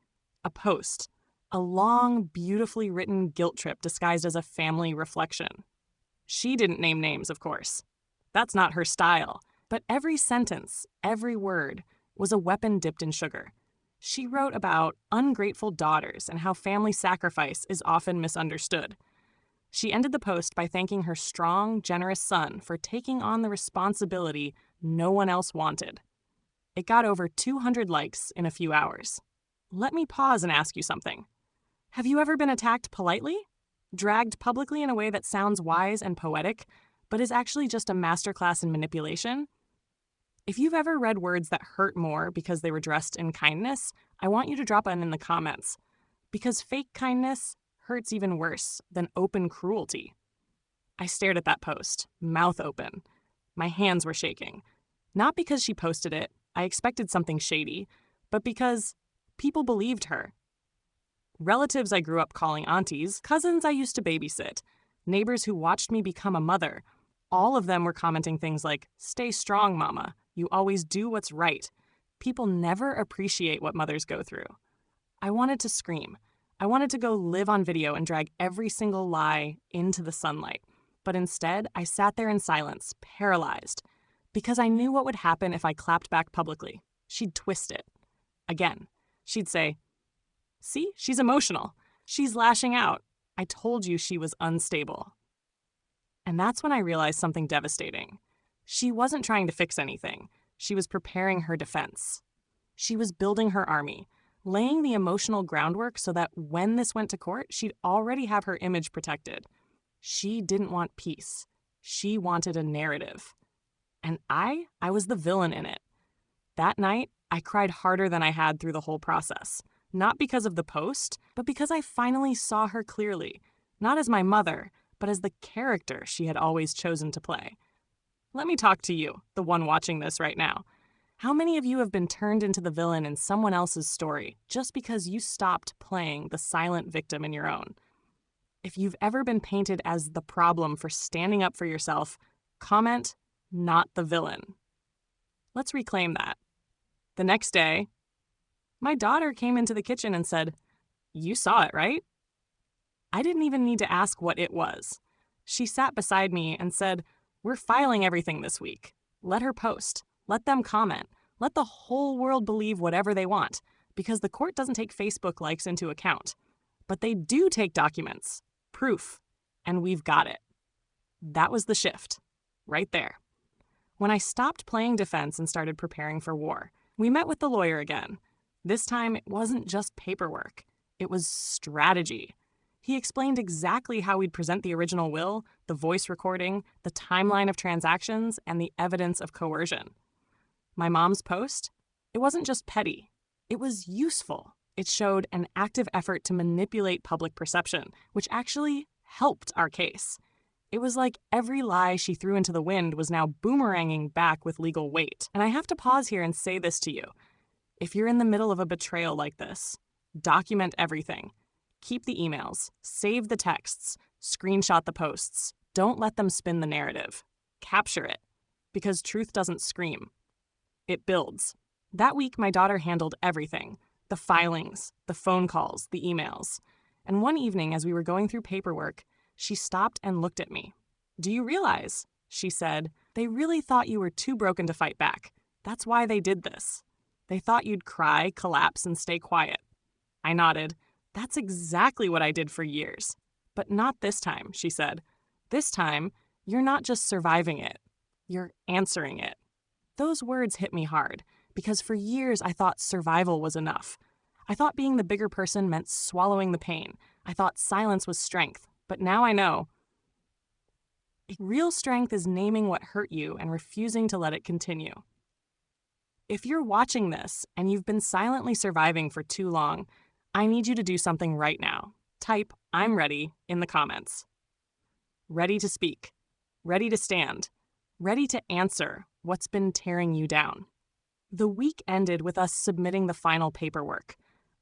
A post. A long, beautifully written guilt trip disguised as a family reflection. She didn't name names, of course. That's not her style. But every sentence, every word, was a weapon dipped in sugar. She wrote about ungrateful daughters and how family sacrifice is often misunderstood. She ended the post by thanking her strong, generous son for taking on the responsibility no one else wanted. It got over 200 likes in a few hours. Let me pause and ask you something. Have you ever been attacked politely? Dragged publicly in a way that sounds wise and poetic, but is actually just a masterclass in manipulation? If you've ever read words that hurt more because they were dressed in kindness, I want you to drop in the comments. Because fake kindness hurts even worse than open cruelty. I stared at that post, mouth open. My hands were shaking. Not because she posted it, I expected something shady, but because people believed her. Relatives I grew up calling aunties, cousins I used to babysit, neighbors who watched me become a mother, All of them were commenting things like, "Stay strong, mama. You always do what's right." People never appreciate what mothers go through. I wanted to scream. I wanted to go live on video and drag every single lie into the sunlight. But instead, I sat there in silence, paralyzed, because I knew what would happen if I clapped back publicly. She'd twist it. Again. She'd say, "See, she's emotional. She's lashing out. I told you she was unstable." And that's when I realized something devastating. She wasn't trying to fix anything. She was preparing her defense. She was building her army, laying the emotional groundwork so that when this went to court, she'd already have her image protected. She didn't want peace. She wanted a narrative. And I was the villain in it. That night, I cried harder than I had through the whole process. Not because of the post, but because I finally saw her clearly. Not as my mother, but as the character she had always chosen to play. Let me talk to you, the one watching this right now. How many of you have been turned into the villain in someone else's story just because you stopped playing the silent victim in your own? If you've ever been painted as the problem for standing up for yourself, comment, "Not the villain." Let's reclaim that. The next day, my daughter came into the kitchen and said, "You saw it, right?" I didn't even need to ask what it was. She sat beside me and said, "We're filing everything this week. Let her post. Let them comment. Let the whole world believe whatever they want, because the court doesn't take Facebook likes into account. But they do take documents, proof, and we've got it." That was the shift, right there. When I stopped playing defense and started preparing for war, we met with the lawyer again. This time, it wasn't just paperwork. It was strategy. He explained exactly how we'd present the original will, the voice recording, the timeline of transactions, and the evidence of coercion. My mom's post? It wasn't just petty. It was useful. It showed an active effort to manipulate public perception, which actually helped our case. It was like every lie she threw into the wind was now boomeranging back with legal weight. And I have to pause here and say this to you. If you're in the middle of a betrayal like this, document everything. Keep the emails, save the texts, screenshot the posts. Don't let them spin the narrative. Capture it, because truth doesn't scream. It builds. That week, my daughter handled everything. The filings, the phone calls, the emails. And one evening, as we were going through paperwork, she stopped and looked at me. "Do you realize," she said, "they really thought you were too broken to fight back. That's why they did this. They thought you'd cry, collapse, and stay quiet." I nodded. "That's exactly what I did for years. But not this time," she said. "This time, you're not just surviving it. You're answering it." Those words hit me hard, because for years I thought survival was enough. I thought being the bigger person meant swallowing the pain. I thought silence was strength. But now I know. Real strength is naming what hurt you and refusing to let it continue. If you're watching this and you've been silently surviving for too long, I need you to do something right now. Type "I'm ready" in the comments. Ready to speak. Ready to stand. Ready to answer what's been tearing you down. The week ended with us submitting the final paperwork.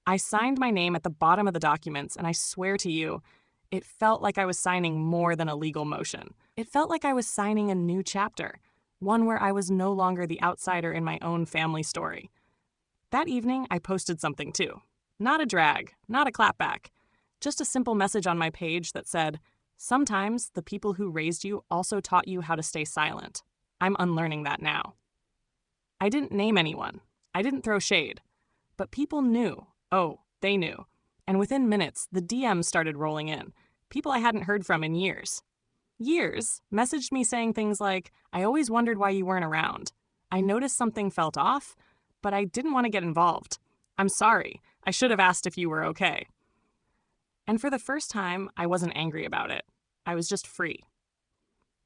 I signed my name at the bottom of the documents, and I swear to you, it felt like I was signing more than a legal motion. It felt like I was signing a new chapter, one where I was no longer the outsider in my own family story. That evening, I posted something too. Not a drag, not a clapback, just a simple message on my page that said, "Sometimes the people who raised you also taught you how to stay silent. I'm unlearning that now." I didn't name anyone. I didn't throw shade. But people knew. Oh, they knew. And within minutes, the DMs started rolling in. People I hadn't heard from in years. Years messaged me saying things like, "I always wondered why you weren't around. I noticed something felt off, but I didn't want to get involved. I'm sorry. I should have asked if you were okay." And for the first time, I wasn't angry about it. I was just free.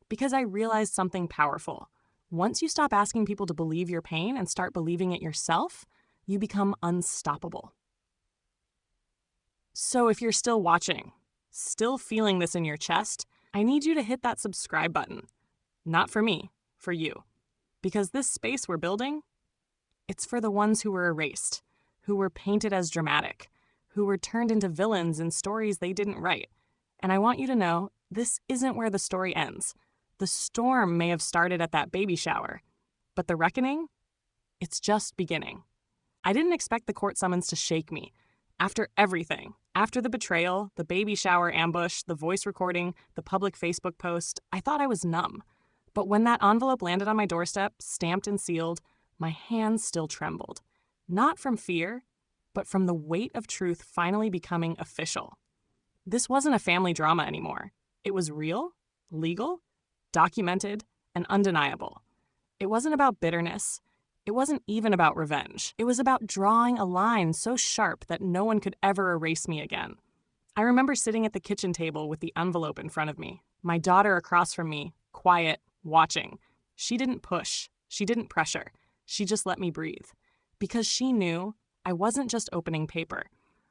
Because I realized something powerful. Once you stop asking people to believe your pain and start believing it yourself, you become unstoppable. So if you're still watching, still feeling this in your chest, I need you to hit that subscribe button. Not for me, for you. Because this space we're building, it's for the ones who were erased, who were painted as dramatic, who were turned into villains in stories they didn't write. And I want you to know, this isn't where the story ends. The storm may have started at that baby shower, but the reckoning? It's just beginning. I didn't expect the court summons to shake me. After everything, after the betrayal, the baby shower ambush, the voice recording, the public Facebook post, I thought I was numb. But when that envelope landed on my doorstep, stamped and sealed, my hands still trembled. Not from fear, but from the weight of truth finally becoming official. This wasn't a family drama anymore. It was real, legal, documented, and undeniable. It wasn't about bitterness. It wasn't even about revenge. It was about drawing a line so sharp that no one could ever erase me again. I remember sitting at the kitchen table with the envelope in front of me, my daughter across from me, quiet, watching. She didn't push. She didn't pressure. She just let me breathe. Because she knew I wasn't just opening paper.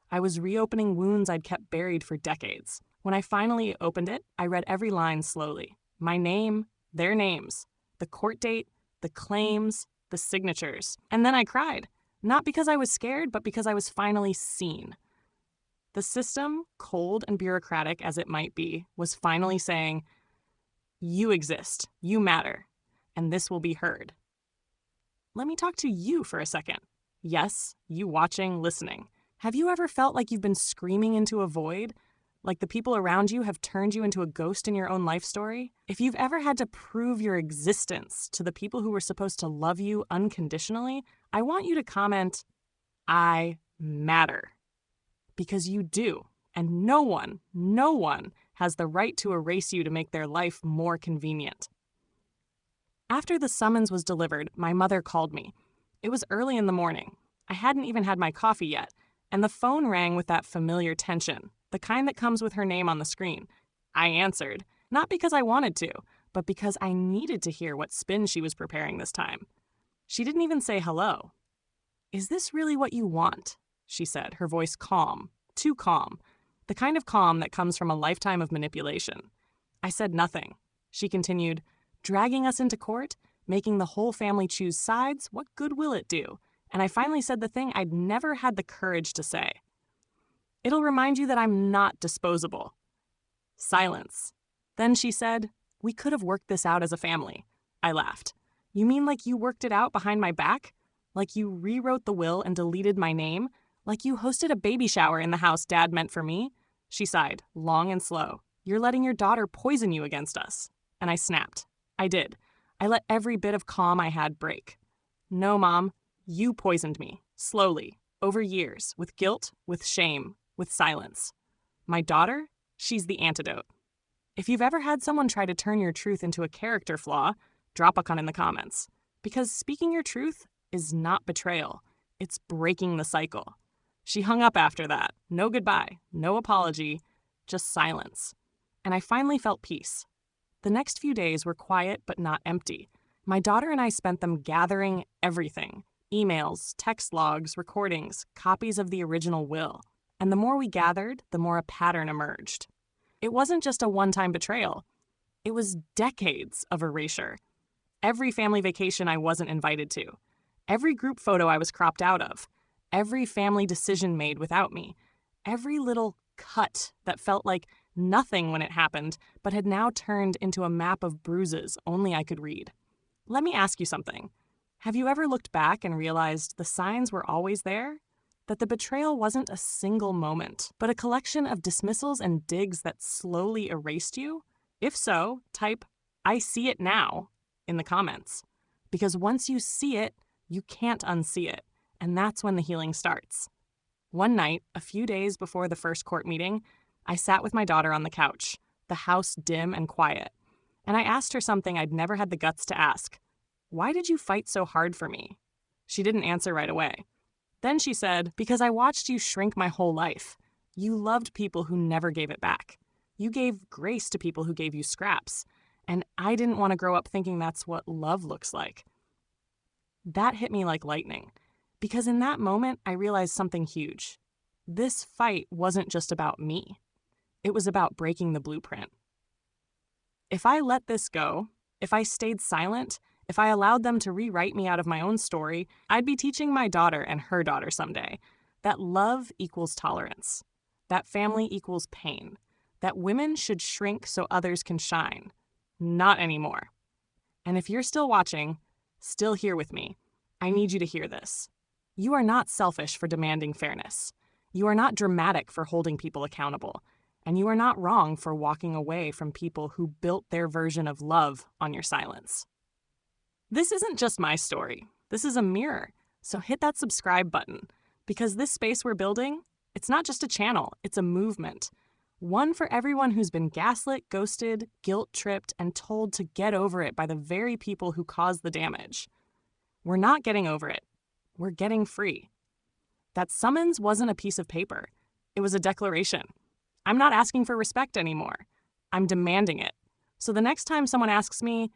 I was reopening wounds I'd kept buried for decades. When I finally opened it, I read every line slowly. My name, their names, the court date, the claims, the signatures. And then I cried. Not because I was scared, but because I was finally seen. The system, cold and bureaucratic as it might be, was finally saying, you exist, you matter, and this will be heard. Let me talk to you for a second. Yes, you watching, listening. Have you ever felt like you've been screaming into a void? Like the people around you have turned you into a ghost in your own life story? If you've ever had to prove your existence to the people who were supposed to love you unconditionally, I want you to comment, I matter. Because you do, and no one has the right to erase you to make their life more convenient. After the summons was delivered, my mother called me. It was early in the morning. I hadn't even had my coffee yet, and the phone rang with that familiar tension, the kind that comes with her name on the screen. I answered, not because I wanted to, but because I needed to hear what spin she was preparing this time. She didn't even say hello. Is this really what you want? She said, her voice calm, too calm, the kind of calm that comes from a lifetime of manipulation. I said nothing. She continued, dragging us into court, making the whole family choose sides, what good will it do? And I finally said the thing I'd never had the courage to say. It'll remind you that I'm not disposable. Silence. Then she said, we could have worked this out as a family. I laughed. You mean like you worked it out behind my back? Like you rewrote the will and deleted my name? Like you hosted a baby shower in the house Dad meant for me? She sighed, long and slow. You're letting your daughter poison you against us. And I snapped. I did. I let every bit of calm I had break. No, Mom. You poisoned me, slowly, over years, with guilt, with shame, with silence. My daughter? She's the antidote. If you've ever had someone try to turn your truth into a character flaw, drop a comment in the comments. Because speaking your truth is not betrayal. It's breaking the cycle. She hung up after that. No goodbye, no apology, just silence. And I finally felt peace. The next few days were quiet but not empty. My daughter and I spent them gathering everything. Emails, text logs, recordings, copies of the original will. And the more we gathered, the more a pattern emerged. It wasn't just a one-time betrayal. It was decades of erasure. Every family vacation I wasn't invited to. Every group photo I was cropped out of. Every family decision made without me. Every little cut that felt like nothing when it happened, but had now turned into a map of bruises only I could read. Let me ask you something. Have you ever looked back and realized the signs were always there? That the betrayal wasn't a single moment, but a collection of dismissals and digs that slowly erased you? If so, type, I see it now, in the comments. Because once you see it, you can't unsee it, and that's when the healing starts. One night, a few days before the first court meeting, I sat with my daughter on the couch, the house dim and quiet, and I asked her something I'd never had the guts to ask. Why did you fight so hard for me? She didn't answer right away. Then she said, because I watched you shrink my whole life. You loved people who never gave it back. You gave grace to people who gave you scraps. And I didn't want to grow up thinking that's what love looks like. That hit me like lightning. Because in that moment, I realized something huge. This fight wasn't just about me. It was about breaking the blueprint. If I let this go, if I stayed silent, if I allowed them to rewrite me out of my own story, I'd be teaching my daughter and her daughter someday that love equals tolerance, that family equals pain, that women should shrink so others can shine. Not anymore. And if you're still watching, still here with me, I need you to hear this. You are not selfish for demanding fairness. You are not dramatic for holding people accountable. And you are not wrong for walking away from people who built their version of love on your silence. This isn't just my story. This is a mirror. So hit that subscribe button, because this space we're building, it's not just a channel, it's a movement. One for everyone who's been gaslit, ghosted, guilt-tripped, and told to get over it by the very people who caused the damage. We're not getting over it. We're getting free. That summons wasn't a piece of paper. It was a declaration. I'm not asking for respect anymore. I'm demanding it. So the next time someone asks me,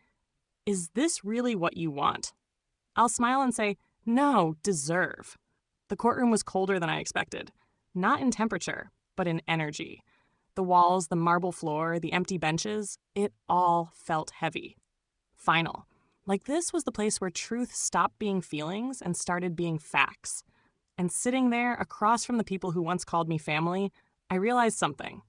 "Is this really what you want?" I'll smile and say, "No, deserve." The courtroom was colder than I expected. Not in temperature, but in energy. The walls, the marble floor, the empty benches, it all felt heavy. Final. Like this was the place where truth stopped being feelings and started being facts. And sitting there across from the people who once called me family, I realized something.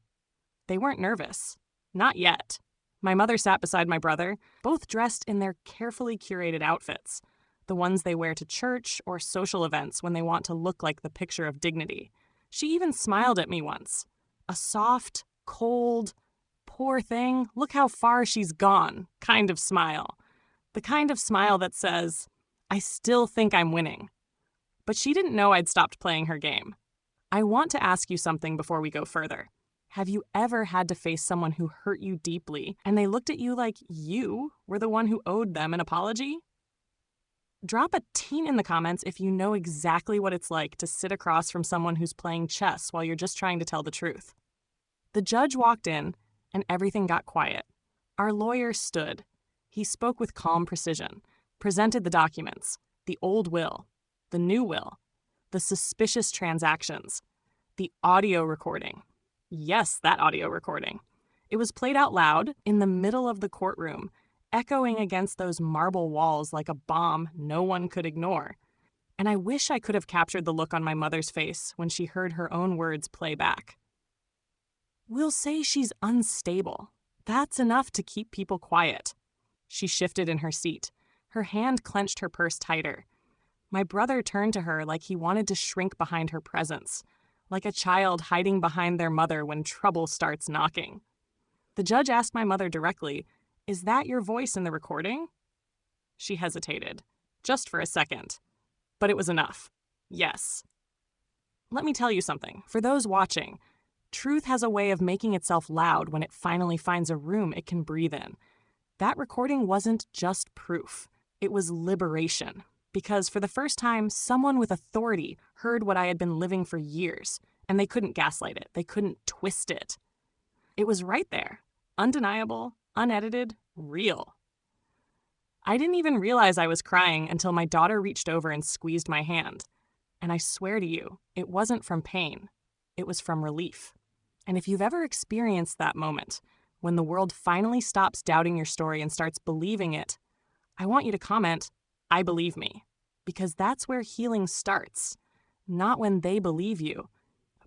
They weren't nervous. Not yet. My mother sat beside my brother, both dressed in their carefully curated outfits, the ones they wear to church or social events when they want to look like the picture of dignity. She even smiled at me once. A soft, cold, "poor thing, look how far she's gone" kind of smile. The kind of smile that says, "I still think I'm winning." But she didn't know I'd stopped playing her game. I want to ask you something before we go further. Have you ever had to face someone who hurt you deeply and they looked at you like you were the one who owed them an apology? Drop a teen in the comments if you know exactly what it's like to sit across from someone who's playing chess while you're just trying to tell the truth. The judge walked in, and everything got quiet. Our lawyer stood. He spoke with calm precision, presented the documents, the old will, the new will, the suspicious transactions, the audio recording. Yes, that audio recording. It was played out loud in the middle of the courtroom, echoing against those marble walls like a bomb no one could ignore. And I wish I could have captured the look on my mother's face when she heard her own words play back. We'll say she's unstable. That's enough to keep people quiet. She shifted in her seat. Her hand clenched her purse tighter. My brother turned to her like he wanted to shrink behind her presence, like a child hiding behind their mother when trouble starts knocking. The judge asked my mother directly, "Is that your voice in the recording?" She hesitated, just for a second. But it was enough. Yes. Let me tell you something. For those watching, truth has a way of making itself loud when it finally finds a room it can breathe in. That recording wasn't just proof. It was liberation. Because for the first time, someone with authority heard what I had been living for years, and they couldn't gaslight it. They couldn't twist it. It was right there. Undeniable, unedited, real. I didn't even realize I was crying until my daughter reached over and squeezed my hand. And I swear to you, it wasn't from pain. It was from relief. And if you've ever experienced that moment, when the world finally stops doubting your story and starts believing it, I want you to comment, "I believe me," because that's where healing starts. Not when they believe you,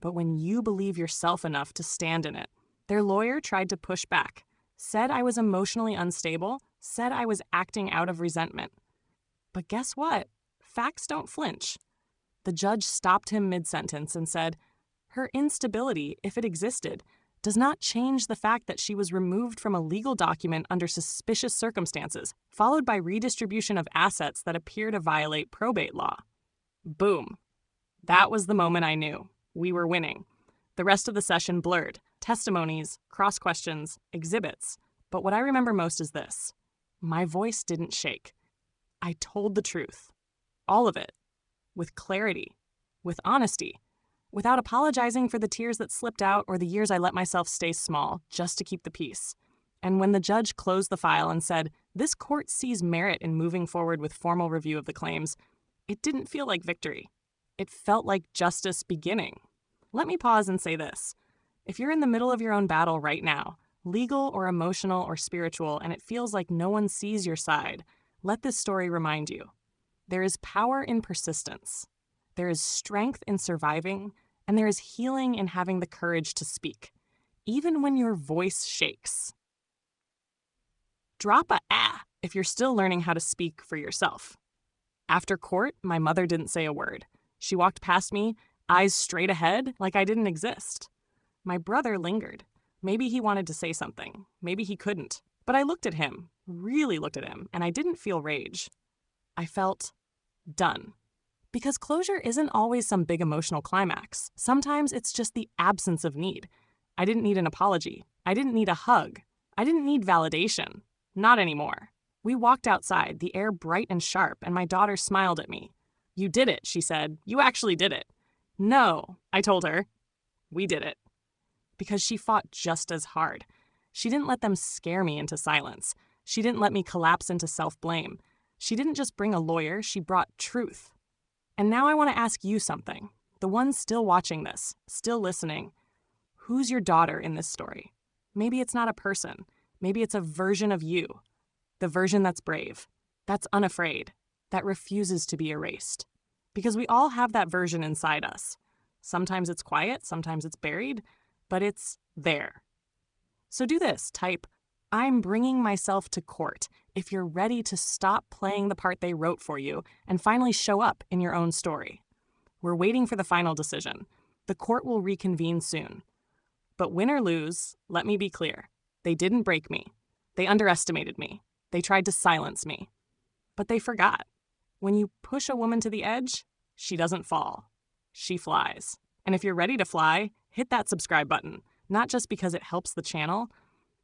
but when you believe yourself enough to stand in it. Their lawyer tried to push back, said I was emotionally unstable, said I was acting out of resentment. But guess what? Facts don't flinch. The judge stopped him mid-sentence and said, "Her instability, if it existed, does not change the fact that she was removed from a legal document under suspicious circumstances, followed by redistribution of assets that appear to violate probate law." Boom. That was the moment I knew. We were winning. The rest of the session blurred. Testimonies, cross-questions, exhibits. But what I remember most is this. My voice didn't shake. I told the truth. All of it. With clarity. With honesty. Without apologizing for the tears that slipped out or the years I let myself stay small just to keep the peace. And when the judge closed the file and said, "This court sees merit in moving forward with formal review of the claims," it didn't feel like victory. It felt like justice beginning. Let me pause and say this. If you're in the middle of your own battle right now, legal or emotional or spiritual, and it feels like no one sees your side, let this story remind you. There is power in persistence. There is strength in surviving, and there is healing in having the courage to speak, even when your voice shakes. Drop a "ah" if you're still learning how to speak for yourself. After court, my mother didn't say a word. She walked past me, eyes straight ahead, like I didn't exist. My brother lingered. Maybe he wanted to say something. Maybe he couldn't. But I looked at him, really looked at him, and I didn't feel rage. I felt done. Because closure isn't always some big emotional climax. Sometimes it's just the absence of need. I didn't need an apology. I didn't need a hug. I didn't need validation. Not anymore. We walked outside, the air bright and sharp, and my daughter smiled at me. "You did it," she said. "You actually did it." "No," I told her. "We did it." Because she fought just as hard. She didn't let them scare me into silence. She didn't let me collapse into self-blame. She didn't just bring a lawyer, she brought truth. And now I want to ask you something. The ones still watching this, still listening. Who's your daughter in this story? Maybe it's not a person. Maybe it's a version of you. The version that's brave, that's unafraid, that refuses to be erased. Because we all have that version inside us. Sometimes it's quiet, sometimes it's buried, but it's there. So do this, type, "I'm bringing myself to court," if you're ready to stop playing the part they wrote for you and finally show up in your own story. We're waiting for the final decision. The court will reconvene soon. But win or lose, let me be clear. They didn't break me. They underestimated me. They tried to silence me. But they forgot. When you push a woman to the edge, she doesn't fall. She flies. And if you're ready to fly, hit that subscribe button, not just because it helps the channel,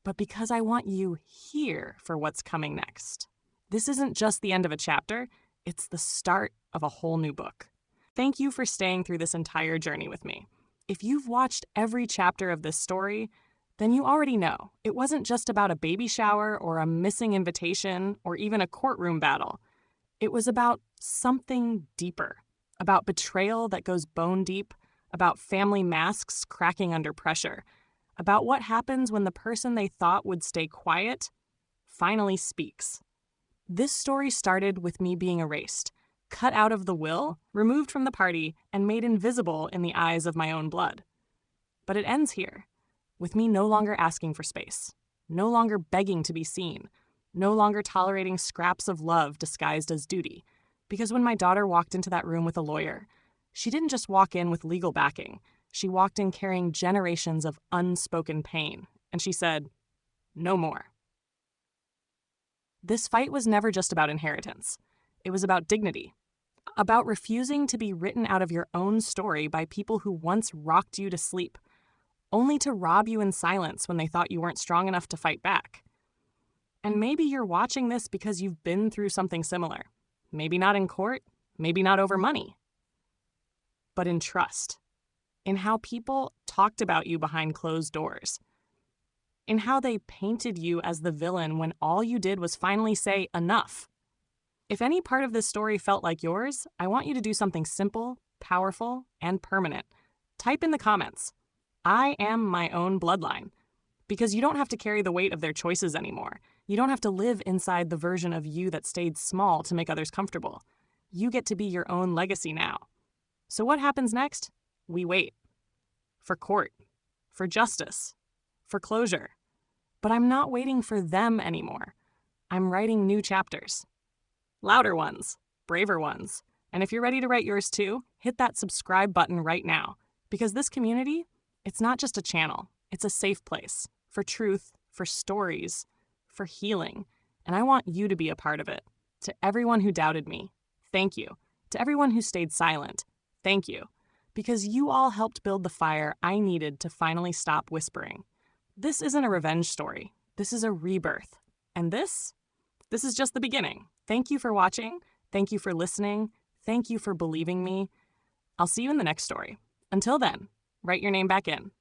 but because I want you here for what's coming next. This isn't just the end of a chapter, it's the start of a whole new book. Thank you for staying through this entire journey with me. If you've watched every chapter of this story, then you already know it wasn't just about a baby shower or a missing invitation or even a courtroom battle. It was about something deeper, about betrayal that goes bone deep, about family masks cracking under pressure, about what happens when the person they thought would stay quiet finally speaks. This story started with me being erased, cut out of the will, removed from the party, and made invisible in the eyes of my own blood. But it ends here, with me no longer asking for space, no longer begging to be seen, no longer tolerating scraps of love disguised as duty. Because when my daughter walked into that room with a lawyer, she didn't just walk in with legal backing. She walked in carrying generations of unspoken pain, and she said, "No more." This fight was never just about inheritance. It was about dignity, about refusing to be written out of your own story by people who once rocked you to sleep, only to rob you in silence when they thought you weren't strong enough to fight back. And maybe you're watching this because you've been through something similar. Maybe not in court, maybe not over money, but in trust, in how people talked about you behind closed doors, in how they painted you as the villain when all you did was finally say enough. If any part of this story felt like yours, I want you to do something simple, powerful, and permanent. Type in the comments, "I am my own bloodline," because you don't have to carry the weight of their choices anymore. You don't have to live inside the version of you that stayed small to make others comfortable. You get to be your own legacy now. So what happens next? We wait. For court. For justice. For closure. But I'm not waiting for them anymore. I'm writing new chapters. Louder ones. Braver ones. And if you're ready to write yours too, hit that subscribe button right now. Because this community, it's not just a channel. It's a safe place. For truth, for stories, for healing. And I want you to be a part of it. To everyone who doubted me, thank you. To everyone who stayed silent, thank you. Because you all helped build the fire I needed to finally stop whispering. This isn't a revenge story. This is a rebirth. And this is just the beginning. Thank you for watching. Thank you for listening. Thank you for believing me. I'll see you in the next story. Until then, write your name back in.